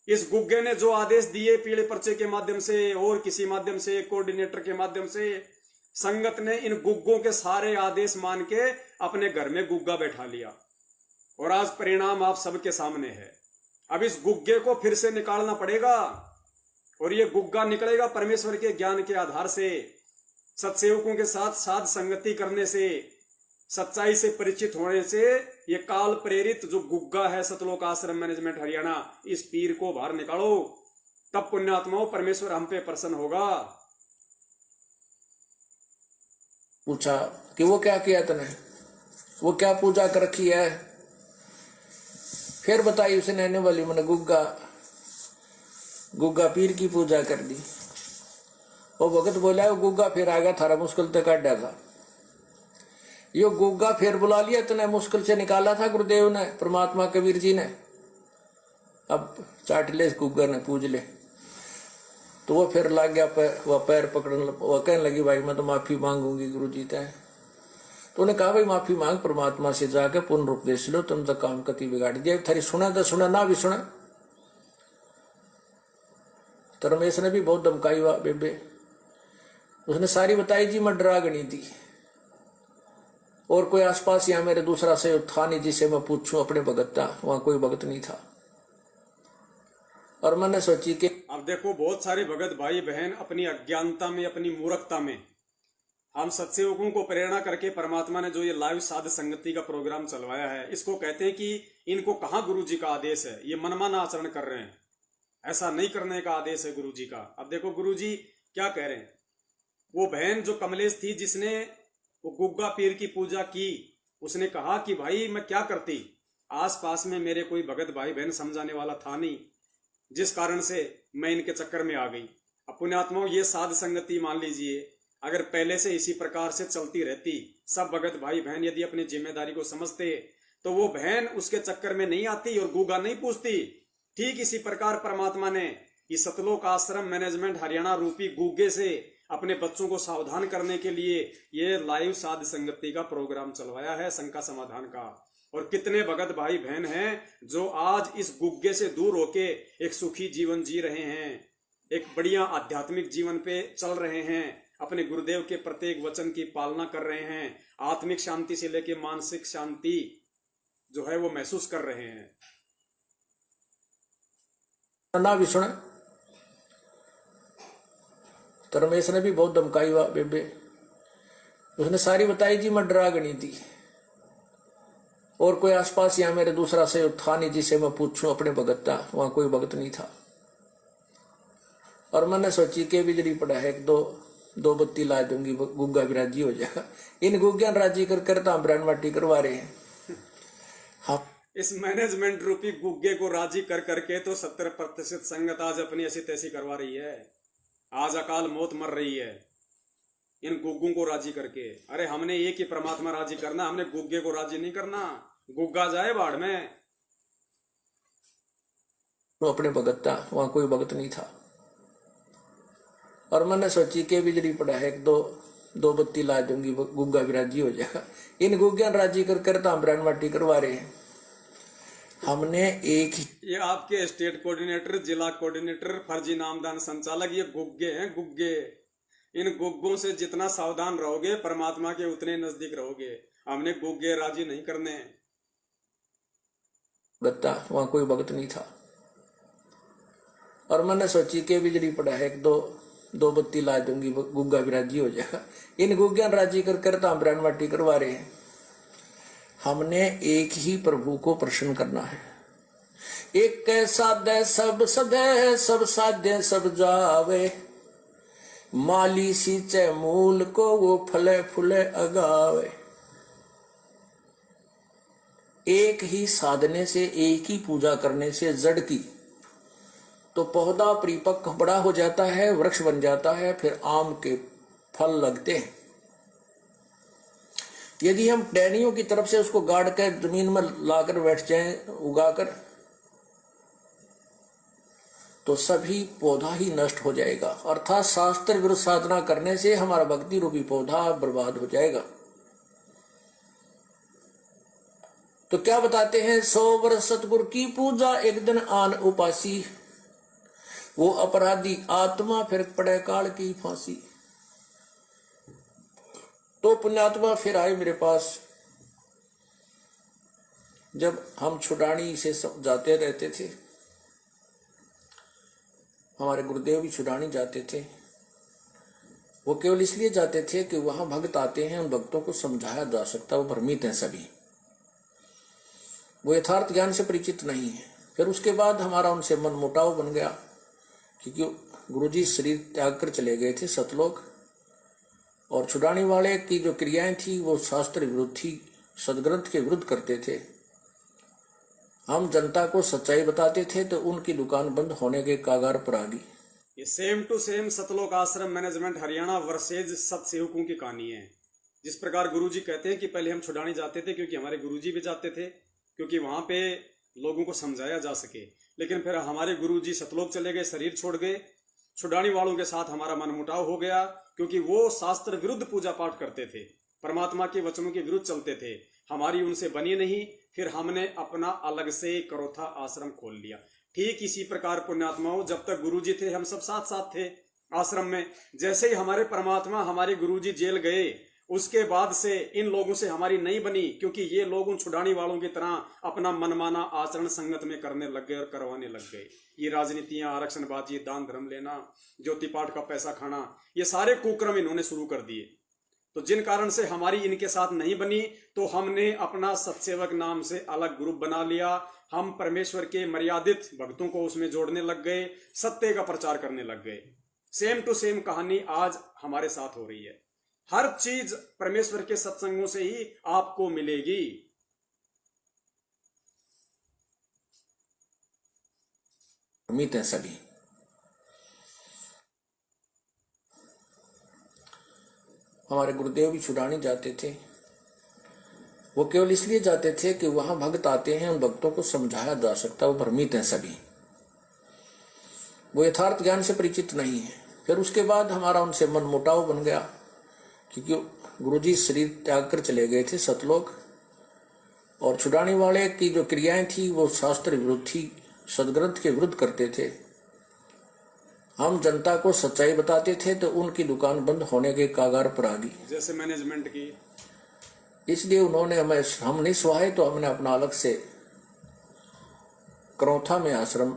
[SPEAKER 1] इस गुग्गे ने जो आदेश दिए पीले पर्चे के माध्यम से और किसी माध्यम से, कोऑर्डिनेटर के माध्यम से, संगत ने इन गुग्गों के सारे आदेश मान के अपने घर में गुग्गा बैठा लिया। और आज परिणाम आप सबके सामने है। अब इस गुग्गे को फिर से निकालना पड़ेगा, और ये गुग्गा निकलेगा परमेश्वर के ज्ञान के आधार से, सत्सेवकों के साथ साध संगति करने से, सच्चाई से परिचित होने से। ये काल प्रेरित जो गुग्गा है सतलोक आश्रम मैनेजमेंट हरियाणा, इस पीर को बाहर निकालो, तब पुण्यात्माओं परमेश्वर हम पे प्रसन्न होगा।
[SPEAKER 2] पूछा कि वो क्या किया तने, वो क्या पूजा कर रखी है। फिर बताई उसने, आने वाली मैंने गुग्गा पीर की पूजा कर दी। वो भगत बोला वो गुग्गा फिर आ गया, थारा मुश्किल तक काटा था। यो गुग्गा फिर बुला लिया, तने मुश्किल से निकाला था गुरुदेव ने, परमात्मा कबीर जी ने। अब चाट ले इस गुग्गा ने, पूज ले। तो वो फिर लग गया, वह पैर पकड़ने, वह कहने लगी भाई मैं तो माफी मांगूंगी गुरु जी से। तो उन्हें कहा भाई माफी मांग, परमात्मा से जाके पूर्ण उपदेश लो, तुम तो काम कति बिगाड़ दिया, थारी सुना तो सुना, ना भी सुना। तो रमेश ने भी बहुत धमकाई हुआ बेबे, उसने सारी बताई जी मैं डरा गणी थी, और कोई आसपास यहाँ मेरे दूसरा से था नहीं जिसे मैं पूछूं अपने भगत था, वहां कोई भगत नहीं था। और मैंने सोची कि
[SPEAKER 1] अब देखो बहुत सारे भगत भाई बहन अपनी अज्ञानता में, अपनी मूर्खता में, हम सत्सेवकों को प्रेरणा करके परमात्मा ने जो ये लाइव साध संगति का प्रोग्राम चलवाया है, इसको कहते हैं कि इनको कहाँ गुरु जी का आदेश है, ये मनमाना आचरण कर रहे हैं, ऐसा नहीं करने का आदेश है गुरु जी का। अब देखो गुरु जी क्या कह रहे हैं। वो बहन जो कमलेश थी जिसने वो गुग्गा पीर की पूजा की, उसने कहा कि भाई मैं क्या करती, आसपास में मेरे कोई भगत भाई बहन समझाने वाला था नहीं, जिस कारण से मैं इनके चक्कर में आ गई। अब पुण्यात्माओं, ये साध संगति मान लीजिए, अगर पहले से इसी प्रकार से चलती रहती, सब भगत भाई बहन यदि अपनी जिम्मेदारी को समझते, तो वो बहन उसके चक्कर में नहीं आती और गूगा नहीं पूछती। ठीक इसी प्रकार परमात्मा ने इस सतलोक आश्रम मैनेजमेंट हरियाणा रूपी गूगे से अपने बच्चों को सावधान करने के लिए ये लाइव साध संगति का प्रोग्राम चलवाया है, शंका समाधान का। और कितने भगत भाई बहन हैं जो आज इस गुग्गे से दूर होके एक सुखी जीवन जी रहे हैं, एक बढ़िया आध्यात्मिक जीवन पे चल रहे हैं, अपने गुरुदेव के प्रत्येक वचन की पालना कर रहे हैं, आत्मिक शांति से लेकर मानसिक शांति जो है वो महसूस कर रहे हैं।
[SPEAKER 2] ना भी सुने तो रमेश ने भी बहुत धमकाई हुआ बेबे, उसने सारी बताई जी, मैं डरा गई थी और कोई आसपास यहाँ मेरे दूसरा से था नहीं जिसे मैं पूछूं अपने भगत था, वहां कोई भगत नहीं था। और मैंने सोची कि बिजली पड़ा है, एक दो बत्ती ला दूंगी, गुग्गा भी राजी हो जाएगा। इन गुग्गिया राजी कर तो हम ब्रांड माटी करवा रहे हैं। हाँ,
[SPEAKER 1] इस मैनेजमेंट रूपी गुग्गे को राजी कर करके तो 70% संगत आज अपनी ऐसी तैसी करवा रही है, आज अकाल मौत मर रही है इन गुग्गों को राजी करके। अरे हमने एक ही परमात्मा राजी करना, हमने गुग्गे को राजी नहीं करना, गुग्गा जाए बाढ़ में।
[SPEAKER 2] तो अपने भगत था, वहां कोई भगत नहीं था। और मैंने सोची कि बिजली पड़ा है, एक दो बत्ती ला दूंगी, गुग्गा भी राजी हो जाएगा। इन गुग्गिया राजी कर तो हम ब्रांड माटी करवा रहे हैं। हमने एक ही,
[SPEAKER 1] ये आपके स्टेट कोऑर्डिनेटर, जिला कोऑर्डिनेटर, फर्जी नामदान संचालक, ये गुग्गे हैं, गुग्गे। इन गुग्गों से जितना सावधान रहोगे परमात्मा के उतने नजदीक रहोगे। हमने गुग्गे राजी नहीं करने।
[SPEAKER 2] बता वहां कोई भगत नहीं था। और मैंने सोची कि बिजली पड़ा है, एक दो बत्ती ला दूंगी, गुग्गा भी राजी हो जाएगा। इन गुग्गिया राजी कर तो हम ब्रांड माटी करवा रहे हैं। हमने एक ही प्रभु को प्रसन्न करना है। एक साधे सब सदे, सब साध्य सब जावे, माली सींचे मूल को वो फले फूले अगावे। एक ही साधने से, एक ही पूजा करने से जड़ की तो पौधा परिपक्व बड़ा हो जाता है, वृक्ष बन जाता है, फिर आम के फल लगते हैं। यदि हम टहनियों की तरफ से उसको गाड़ कर जमीन में लाकर बैठ जाएं, उगाकर, तो सभी पौधा ही नष्ट हो जाएगा। अर्थात शास्त्र विरुद्ध साधना करने से हमारा भक्ति रूपी पौधा बर्बाद हो जाएगा। तो क्या बताते हैं, 100 वर्ष सतगुरु की पूजा, एक दिन आन उपासी, वो अपराधी आत्मा फिर पड़े काल की फांसी। तो पुण्यात्मा फिर आए मेरे पास। जब हम छुड़ानी से जाते रहते थे, हमारे गुरुदेव भी छुड़ानी जाते थे, वो केवल इसलिए जाते थे कि वहां भक्त आते हैं, उन भक्तों को समझाया जा सकता, वो भ्रमित हैं सभी, वो यथार्थ ज्ञान से परिचित नहीं है। फिर उसके बाद हमारा उनसे मनमुटाव बन गया, क्योंकि गुरुजी शरीर त्याग कर चले गए थे सतलोक, और छुड़ाने वाले की जो क्रियाएं थी वो शास्त्र विरुद्ध थी, सदग्रंथ के विरुद्ध करते थे। हम जनता को सच्चाई बताते थे तो उनकी दुकान बंद होने के कागार पर आ गई।
[SPEAKER 1] ये सेम टू सेम सतलोक आश्रम मैनेजमेंट हरियाणा वर्सेज सतसेवकों की कहानी है। जिस प्रकार गुरुजी कहते हैं कि पहले हम छुड़ाने जाते थे, क्योंकि हमारे गुरुजी भी जाते थे, क्योंकि वहां पे लोगों को समझाया जा सके। लेकिन फिर हमारे गुरुजी सतलोक चले गए, शरीर छोड़ गए, छुड़ाने वालों के साथ हमारा मनमुटाव हो गया, क्योंकि वो शास्त्र विरुद्ध पूजा पाठ करते थे, परमात्मा के वचनों के विरुद्ध चलते थे। हमारी उनसे बनी नहीं, फिर हमने अपना अलग से करोथा आश्रम खोल लिया। ठीक इसी प्रकार पुण्यात्माओं, जब तक गुरुजी थे हम सब साथ साथ थे आश्रम में। जैसे ही हमारे परमात्मा, हमारे गुरुजी जेल गए, उसके बाद से इन लोगों से हमारी नहीं बनी, क्योंकि ये लोग उन छुड़ाने वालों की तरह अपना मनमाना आचरण संगत में करने लग गए और करवाने लग गए। ये राजनीतियां, आरक्षणबाजी, दान धर्म लेना, ज्योति पाठ का पैसा खाना, ये सारे कुक्रम इन्होंने शुरू कर दिए। तो जिन कारण से हमारी इनके साथ नहीं बनी, तो हमने अपना सत्सेवक नाम से अलग ग्रुप बना लिया। हम परमेश्वर के मर्यादित भक्तों को उसमें जोड़ने लग गए, सत्य का प्रचार करने लग गए। सेम टू सेम कहानी आज हमारे साथ हो रही है। हर चीज परमेश्वर के सत्संगों से ही आपको मिलेगी।
[SPEAKER 2] भ्रमित हैं सभी। हमारे गुरुदेव भी छुड़ाने जाते थे, वो केवल इसलिए जाते थे कि वहां भक्त आते हैं, उन भक्तों को समझाया जा सकता, वो भ्रमित हैं सभी, वो यथार्थ ज्ञान से परिचित नहीं है। फिर उसके बाद हमारा उनसे मनमुटाव बन गया, क्योंकि गुरुजी शरीर त्याग कर चले गए थे सतलोक, और छुड़ाने वाले की जो क्रियाएं थी वो शास्त्र विरुद्ध थी, सदग्रंथ के विरुद्ध करते थे। हम जनता को सच्चाई बताते थे तो उनकी दुकान बंद होने के कागार पर आ गई,
[SPEAKER 1] जैसे मैनेजमेंट की।
[SPEAKER 2] इसलिए उन्होंने हमें, हम नहीं सुहाए तो हमने अपना अलग से करौथा में आश्रम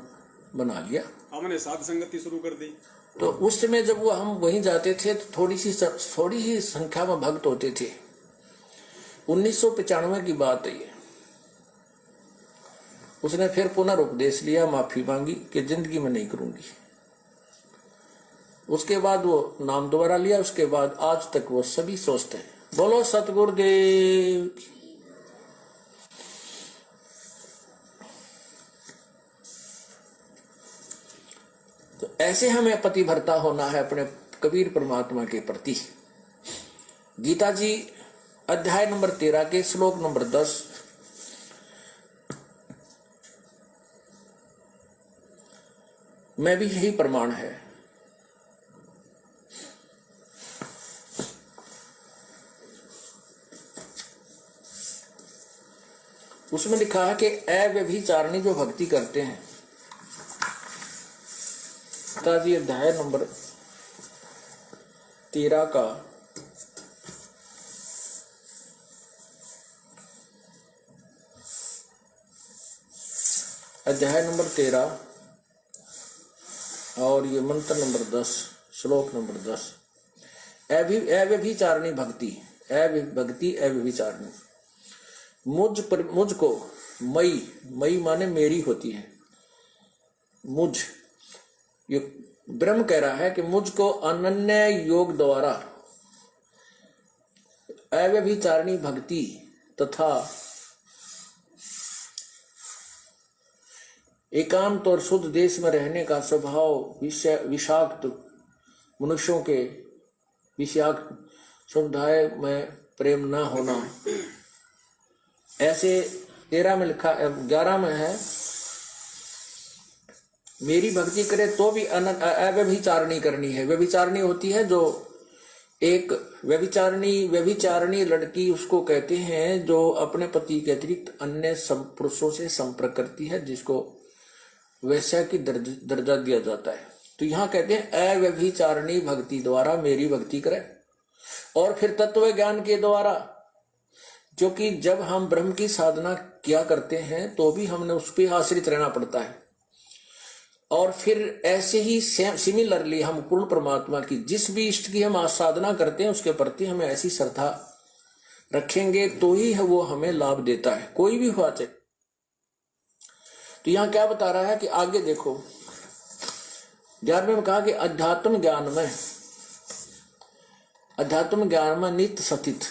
[SPEAKER 2] बना लिया,
[SPEAKER 1] हमने साध संगति शुरू कर दी।
[SPEAKER 2] तो उस समय जब वो हम वहीं जाते थे तो थोड़ी ही संख्या में भक्त होते थे। 1995 की बात है ये। उसने फिर पुनर्उपदेश लिया, माफी मांगी कि जिंदगी में नहीं करूंगी। उसके बाद वो नाम दोबारा लिया, उसके बाद आज तक वो सभी सोचते हैं। बोलो सतगुरुदेव। तो ऐसे हमें पतिव्रता होना है अपने कबीर परमात्मा के प्रति। गीता जी अध्याय नंबर 13 के श्लोक नंबर 10, में भी यही प्रमाण है। उसमें लिखा है कि अव्यभिचारिणी जो भक्ति करते हैं, गीता जी अध्याय नंबर 13 का अध्याय नंबर 13 और ये मंत्र नंबर 10 श्लोक नंबर 10, अव्यभिचारिणी भक्ति, भक्ति अव्यभिचारिणी। मुझको मई माने मेरी होती है, मुझ, ये ब्रह्म कह रहा है कि मुझको अनन्य योग द्वारा अव्यभिचारिणी भक्ति तथा एकांत और शुद्ध देश में रहने का स्वभाव विषाक्त मनुष्यों के विषाक्त समुदाय में प्रेम न होना, ऐसे 13 में लिखा, 11 में है मेरी भक्ति करे तो भी अव्यभिचारिणी करनी है। व्यभिचारिणी होती है जो एक व्यभिचारिणी लड़की उसको कहते हैं जो अपने पति के अतिरिक्त अन्य पुरुषों से संपर्क करती है, जिसको वैश्या की दर्जा दिया जाता है। तो यहाँ कहते हैं अव्यभिचारिणी भक्ति द्वारा मेरी भक्ति करे, और फिर तत्व ज्ञान के द्वारा, जो कि जब हम ब्रह्म की साधना किया करते हैं तो भी हमने उस पर आश्रित रहना पड़ता है, और फिर ऐसे ही सिमिलरली हम पूर्ण परमात्मा की जिस भी इष्ट की हम साधना करते हैं उसके प्रति हमें ऐसी श्रद्धा रखेंगे तो ही वो हमें लाभ देता है, कोई भी हुआ चाहे। तो यहाँ क्या बता रहा है कि आगे देखो 11वें में कहा कि अध्यात्म ज्ञान में नित्य सतित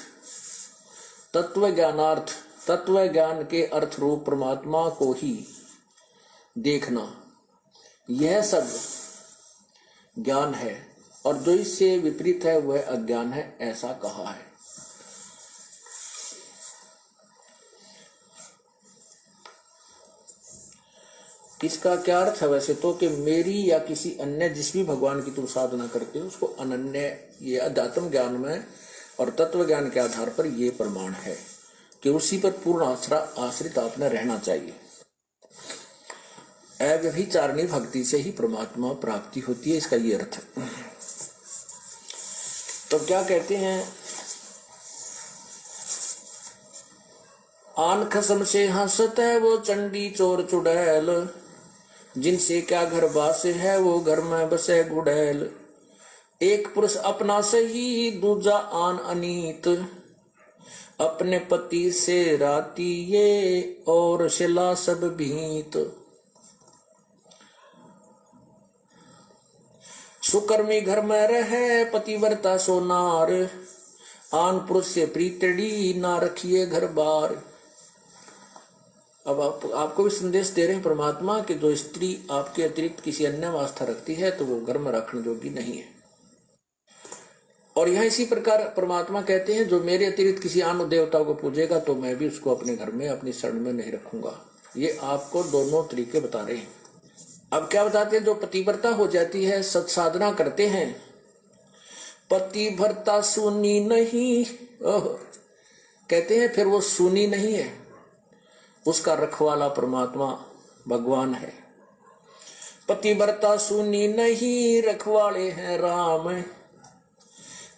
[SPEAKER 2] तत्व ज्ञान के अर्थ रूप परमात्मा को ही देखना, यह सब ज्ञान है, और जो इससे विपरीत है वह अज्ञान है, ऐसा कहा है। इसका क्या अर्थ है वैसे तो, कि मेरी या किसी अन्य जिस भी भगवान की तुम साधना करते हो उसको अनन्य, ये अध्यात्म ज्ञान में और तत्व ज्ञान के आधार पर ये प्रमाण है कि उसी पर पूर्ण आश्रित आपने रहना चाहिए। अव्यभिचारिणी भक्ति से ही परमात्मा प्राप्ति होती है, इसका ये अर्थ है। तो क्या कहते हैं, आन खसम से हंसत है वो चंडी चोर चुड़ैल, जिनसे क्या घर बास है वो घर में बसे गुड़ैल। एक पुरुष अपना सही दूजा आन अनीत, अपने पति से राती ये और शिला सब भीत। सुकर्मी घर में रहे पतिव्रता सोनार, आन पुरुष से प्रीतड़ी ना रखिए घर बार। अब आपको भी संदेश दे रहे हैं परमात्मा कि जो स्त्री आपके अतिरिक्त किसी अन्य में आस्था रखती है तो वो घर में रखने योग्य नहीं है। और यहाँ इसी प्रकार परमात्मा कहते हैं जो मेरे अतिरिक्त किसी अन्य देवता को पूजेगा तो मैं भी उसको अपने घर में अपनी शरण में नहीं रखूंगा। ये आपको दोनों तरीके बता रहे हैं। अब क्या बताते हैं, जो पतिव्रता हो जाती है, सत्साधना करते हैं, पतिव्रता सुनी नहीं, कहते हैं फिर वो सुनी नहीं है, उसका रखवाला परमात्मा भगवान है। पतिव्रता सुनी नहीं, रखवाले हैं राम,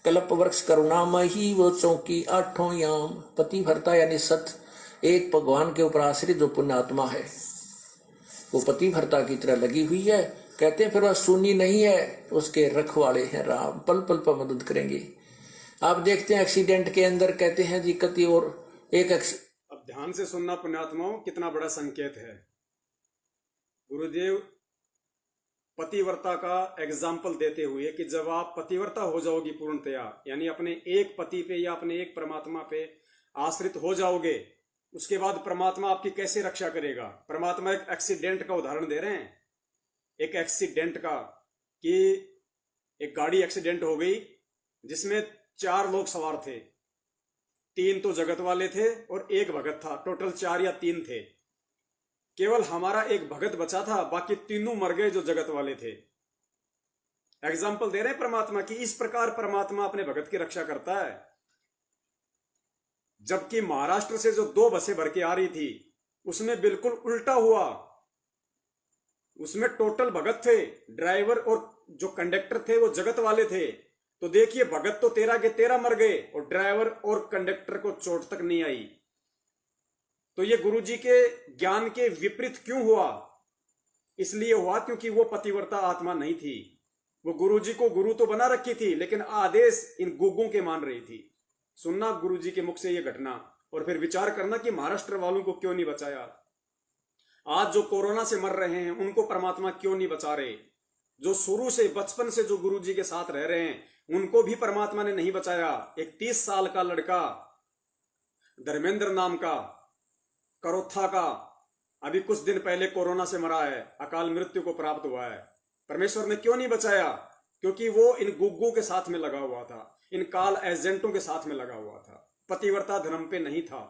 [SPEAKER 2] कल्प वृक्ष करुणामयी वो चौकी आठों याम। पतिव्रता यानी सत एक भगवान के ऊपर आश्रित जो पुण्यात्मा है वो पतिव्रता की तरह लगी हुई है। कहते हैं फिर वह सुनी नहीं है, उसके रखवाले हैं राम, पल पल पर मदद करेंगे। आप देखते हैं एक्सीडेंट के अंदर कहते हैं जी कति और एक
[SPEAKER 1] अब ध्यान से सुनना पुण्यात्माओं, कितना बड़ा संकेत है। गुरुदेव पतिव्रता का एग्जाम्पल देते हुए कि जब आप पतिव्रता हो जाओगी पूर्णतया, यानी अपने एक पति पे या अपने एक परमात्मा पे आश्रित हो जाओगे, उसके बाद परमात्मा आपकी कैसे रक्षा करेगा। परमात्मा एक एक्सीडेंट का उदाहरण दे रहे हैं, एक एक्सीडेंट का, कि एक गाड़ी एक्सीडेंट हो गई जिसमें 4 लोग सवार थे, 3 तो जगत वाले थे और 1 भगत था, टोटल 4 या 3 थे। केवल हमारा एक भगत बचा था, बाकी तीनों मर गए जो जगत वाले थे। एग्जाम्पल दे रहे हैं परमात्मा की, इस प्रकार परमात्मा अपने भगत की रक्षा करता है। जबकि महाराष्ट्र से जो 2 बसें भर के आ रही थी उसमें बिल्कुल उल्टा हुआ, उसमें टोटल भगत थे, ड्राइवर और जो कंडक्टर थे वो जगत वाले थे। तो देखिए भगत तो 13 के 13 मर गए और ड्राइवर और कंडक्टर को चोट तक नहीं आई। तो ये गुरुजी के ज्ञान के विपरीत क्यों हुआ? इसलिए हुआ क्योंकि वो पतिव्रता आत्मा नहीं थी। वो गुरुजी को गुरु तो बना रखी थी लेकिन आदेश इन गुग्गों के मान रही थी। सुनना गुरुजी के मुख से ये घटना और फिर विचार करना कि महाराष्ट्र वालों को क्यों नहीं बचाया। आज जो कोरोना से मर रहे हैं उनको परमात्मा क्यों नहीं बचा रहे। जो शुरू से बचपन से जो गुरुजी के साथ रह रहे हैं उनको भी परमात्मा ने नहीं बचाया। एक 30 साल का लड़का धर्मेंद्र नाम का, करोथा का, अभी कुछ दिन पहले कोरोना से मरा है, अकाल मृत्यु को प्राप्त हुआ है। परमेश्वर ने क्यों नहीं बचाया? क्योंकि वो इन गुग्गों के साथ में लगा हुआ था, इन काल एजेंटों के साथ में लगा हुआ था, पतिव्रता धर्म पे नहीं था।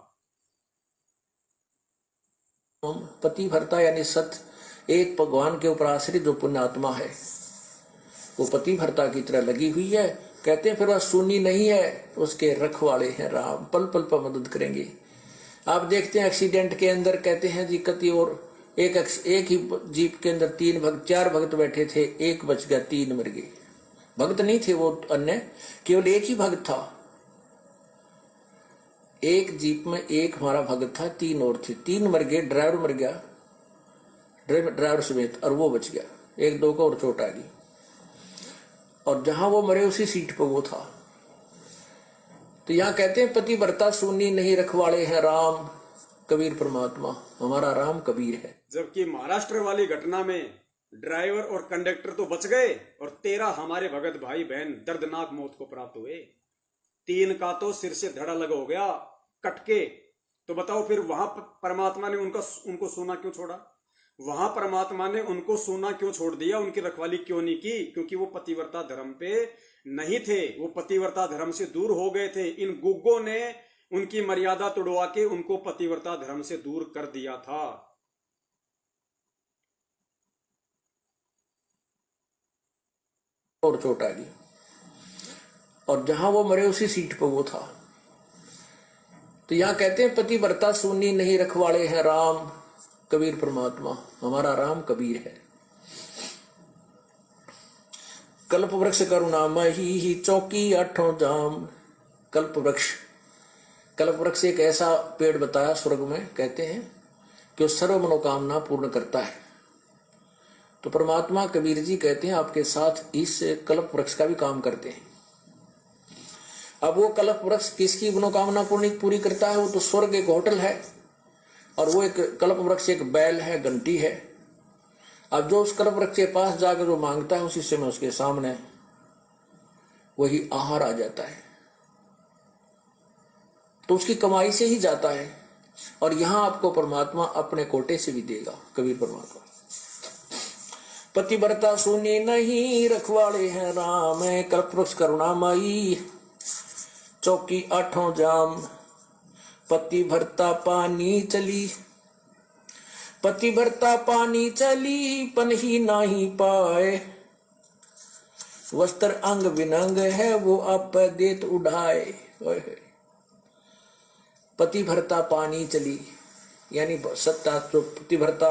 [SPEAKER 2] पतिव्रता यानी सत एक भगवान के ऊपर आश्रित जो पुण्यात्मा है वो पतिव्रता की तरह लगी हुई है। कहते हैं फिर वह सुनी नहीं है, उसके रखवाले हैं राम, पल पल पर मदद करेंगे। आप देखते हैं एक्सीडेंट के अंदर कहते हैं जी कति और एक ही जीप के अंदर 4 भगत बैठे थे, 1 बच गया, 3 मर गए। भगत नहीं थे वो अन्य, केवल एक ही भगत था। एक जीप में एक हमारा भगत था, 3 और थे, 3 मर गए, ड्राइवर मर गया, ड्राइवर समेत, और वो बच गया। 1-2 को और चोट आ गई और जहां वो मरे उसी सीट पर वो था। तो यहाँ कहते हैं पतिव्रता सुनी नहीं, रखवाले हैं राम, कबीर परमात्मा, हमारा राम कबीर है।
[SPEAKER 1] जबकि महाराष्ट्र वाली घटना में ड्राइवर और कंडक्टर तो बच गए और 13 हमारे भगत भाई बहन दर्दनाक मौत को प्राप्त हुए। 3 का तो सिर से धड़ा लगा हो गया कटके। तो बताओ फिर वहां परमात्मा ने उनको सोना क्यों छोड़ा? वहां परमात्मा ने उनको सोना क्यों छोड़ दिया? उनकी रखवाली क्यों नहीं की? क्योंकि वो पतिव्रता धर्म पे नहीं थे, वो पतिव्रता धर्म से दूर हो गए थे। इन गुग्गों ने उनकी मर्यादा तोड़वा के उनको पतिव्रता धर्म से दूर कर दिया था।
[SPEAKER 2] और चोट आ गई और जहां वो मरे उसी सीट पर वो था। तो यहाँ कहते हैं पतिव्रता सुनी नहीं, रखवाले हैं राम, कबीर परमात्मा, हमारा राम कबीर है। कल्प वृक्ष करुणामयी चौकी आठों जाम। कल्प वृक्ष एक ऐसा पेड़ बताया स्वर्ग में, कहते हैं कि वो सर्व मनोकामना पूर्ण करता है। तो परमात्मा कबीर जी कहते हैं आपके साथ इस कल्प वृक्ष का भी काम करते हैं। अब वो कल्प वृक्ष किसकी मनोकामना पूरी करता है? वो तो स्वर्ग एक होटल है और वो एक कल्प वृक्ष एक बैल है, घंटी है। अब जो उस कल्प वृक्ष के पास जाकर जो मांगता है उसी समय उसके सामने वही आहार आ जाता है। तो उसकी कमाई से ही जाता है। और यहां आपको परमात्मा अपने कोटे से भी देगा। कबीर परमात्मा पतिव्रता सुनी नहीं, रखवाले हैं राम, कल्पवृक्ष करुणामयी, चौकी आठों जाम, पतिव्रता पानी चली, पतिव्रता पानी चली, पन ही नाही पाए, वस्त्र अंग विनंग है वो आप देत उड़ाए। पतिव्रता पानी चली यानी सत्ता, जो पतिव्रता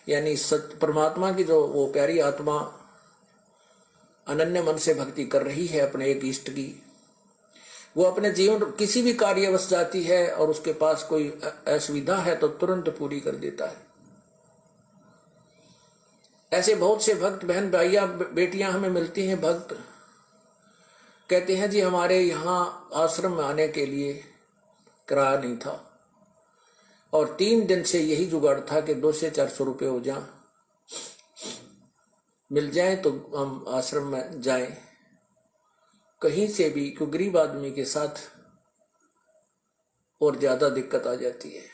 [SPEAKER 2] यानी सत्य परमात्मा की जो वो प्यारी आत्मा अनन्य मन से भक्ति कर रही है अपने एक इष्ट की, वो अपने जीवन किसी भी कार्यवश जाती है और उसके पास कोई असुविधा है तो तुरंत पूरी कर देता है। ऐसे बहुत से भक्त बहन भाइयां बेटियां हमें मिलती हैं। भक्त कहते हैं जी हमारे यहाँ आश्रम में आने के लिए किराया नहीं था और 3 दिन से यही जुगाड़ था कि 200 से 400 रुपये हो जाए, मिल जाए तो हम आश्रम में जाएं। कहीं से भी कोई गरीब आदमी के साथ और ज्यादा दिक्कत आ जाती है।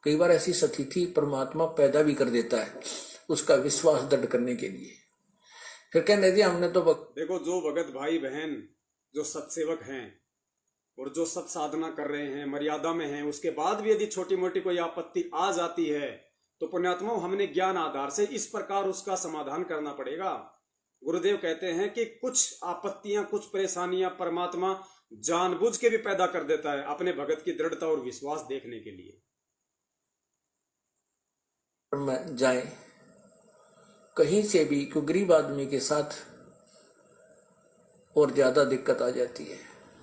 [SPEAKER 2] कई बार ऐसी स्थिति परमात्मा पैदा भी कर देता है उसका विश्वास दृढ़ करने के लिए। फिर कहने दिया हमने तो
[SPEAKER 1] देखो, जो भगत भाई बहन जो सत्सेवक हैं और जो सत साधना कर रहे हैं, मर्यादा में हैं, उसके बाद भी यदि छोटी मोटी कोई आपत्ति आ जाती है तो पुण्यात्मा हमने ज्ञान आधार से इस प्रकार उसका समाधान करना पड़ेगा। गुरुदेव कहते हैं कि कुछ आपत्तियां, कुछ परेशानियां परमात्मा जानबूझ के भी पैदा कर देता है अपने भगत की दृढ़ता और विश्वास देखने के लिए।
[SPEAKER 2] में जाए कहीं से भी कोई गरीब आदमी के साथ और ज्यादा दिक्कत आ जाती है।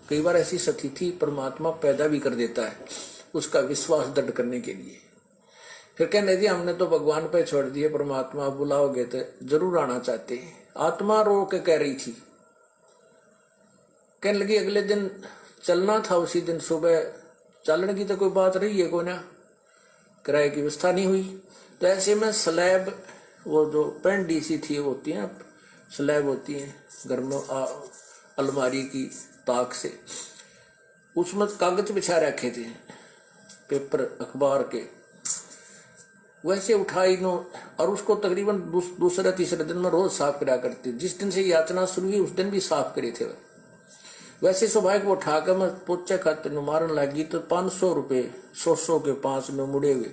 [SPEAKER 2] कई बार ऐसी स्थिति परमात्मा पैदा भी कर देता है उसका विश्वास दृढ़ करने के लिए। फिर कहने दिया हमने तो भगवान पे छोड़ दिए, परमात्मा बुलाओगे तो जरूर आना चाहते हैं। आत्मा रो के कह रही थी, कहने लगी अगले दिन चलना था, उसी दिन सुबह चलने की तो कोई बात रही है को ना, किराए की व्यवस्था नहीं हुई। तो ऐसे में स्लैब, वो जो पेंडी सी थी होती है, स्लैब होती है घर में अलमारी की ताक से, उसमें कागज बिछा रखे थे पेपर अखबार के, वैसे उठाई नो और उसको तकरीबन दूसरे तीसरे दिन में रोज साफ करा करते। जिस दिन से याचना शुरू हुई उस दिन भी साफ करे थे। वैसे स्वाभाविक वो उठाकर मैं पोचे खाते मारन लगी तो 500 रुपये 100 के 5 में मुड़े हुए,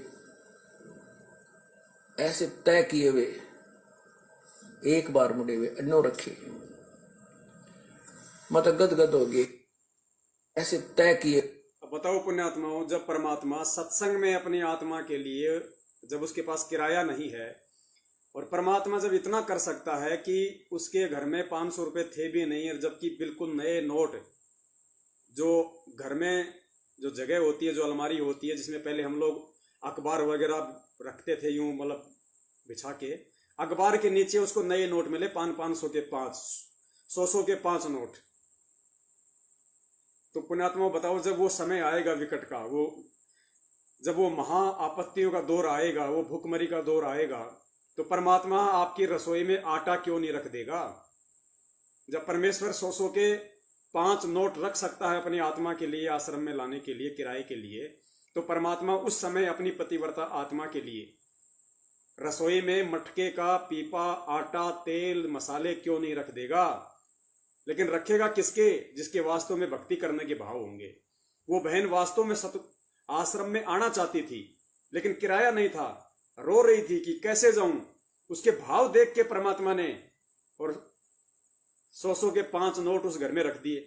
[SPEAKER 2] ऐसे तय किए हुए, एक बार मुड़े हुए अन्नो रखे, मत गदगद हो गए, ऐसे तय किए।
[SPEAKER 1] अब बताओ पुण्यात्माओं, जब परमात्मा सत्संग में अपनी आत्मा के लिए, जब उसके पास किराया नहीं है और परमात्मा जब इतना कर सकता है कि उसके घर में 500 रुपये थे भी नहीं, और जबकि बिल्कुल नए नोट, जो घर में जो जगह होती है, जो अलमारी होती है जिसमें पहले हम लोग अखबार वगैरह रखते थे यूं मतलब बिछा के, अखबार के नीचे उसको नए नोट मिले 500 के 5, 100 के 5 नोट। तो पुण्यात्मा बताओ, जब वो समय आएगा विकट का, वो जब वो महा आपत्तियों का दौर आएगा, वो भूखमरी का दौर आएगा, तो परमात्मा आपकी रसोई में आटा क्यों नहीं रख देगा? जब परमेश्वर 100 के 5 नोट रख सकता है अपनी आत्मा के लिए, आश्रम में लाने के लिए, किराए के लिए, तो परमात्मा उस समय अपनी पतिव्रता आत्मा के लिए रसोई में मटके का पीपा, आटा, तेल, मसाले क्यों नहीं रख देगा? लेकिन रखेगा किसके? जिसके वास्तव में भक्ति करने के भाव होंगे। वो बहन वास्तव में आश्रम में आना चाहती थी लेकिन किराया नहीं था, रो रही थी कि कैसे जाऊं। उसके भाव देख के परमात्मा ने और 100 के 5 नोट उस घर में रख दिए।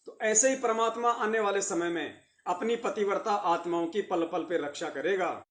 [SPEAKER 1] तो ऐसे ही परमात्मा आने वाले समय में अपनी पतिव्रता आत्माओं की पल पल पे रक्षा करेगा।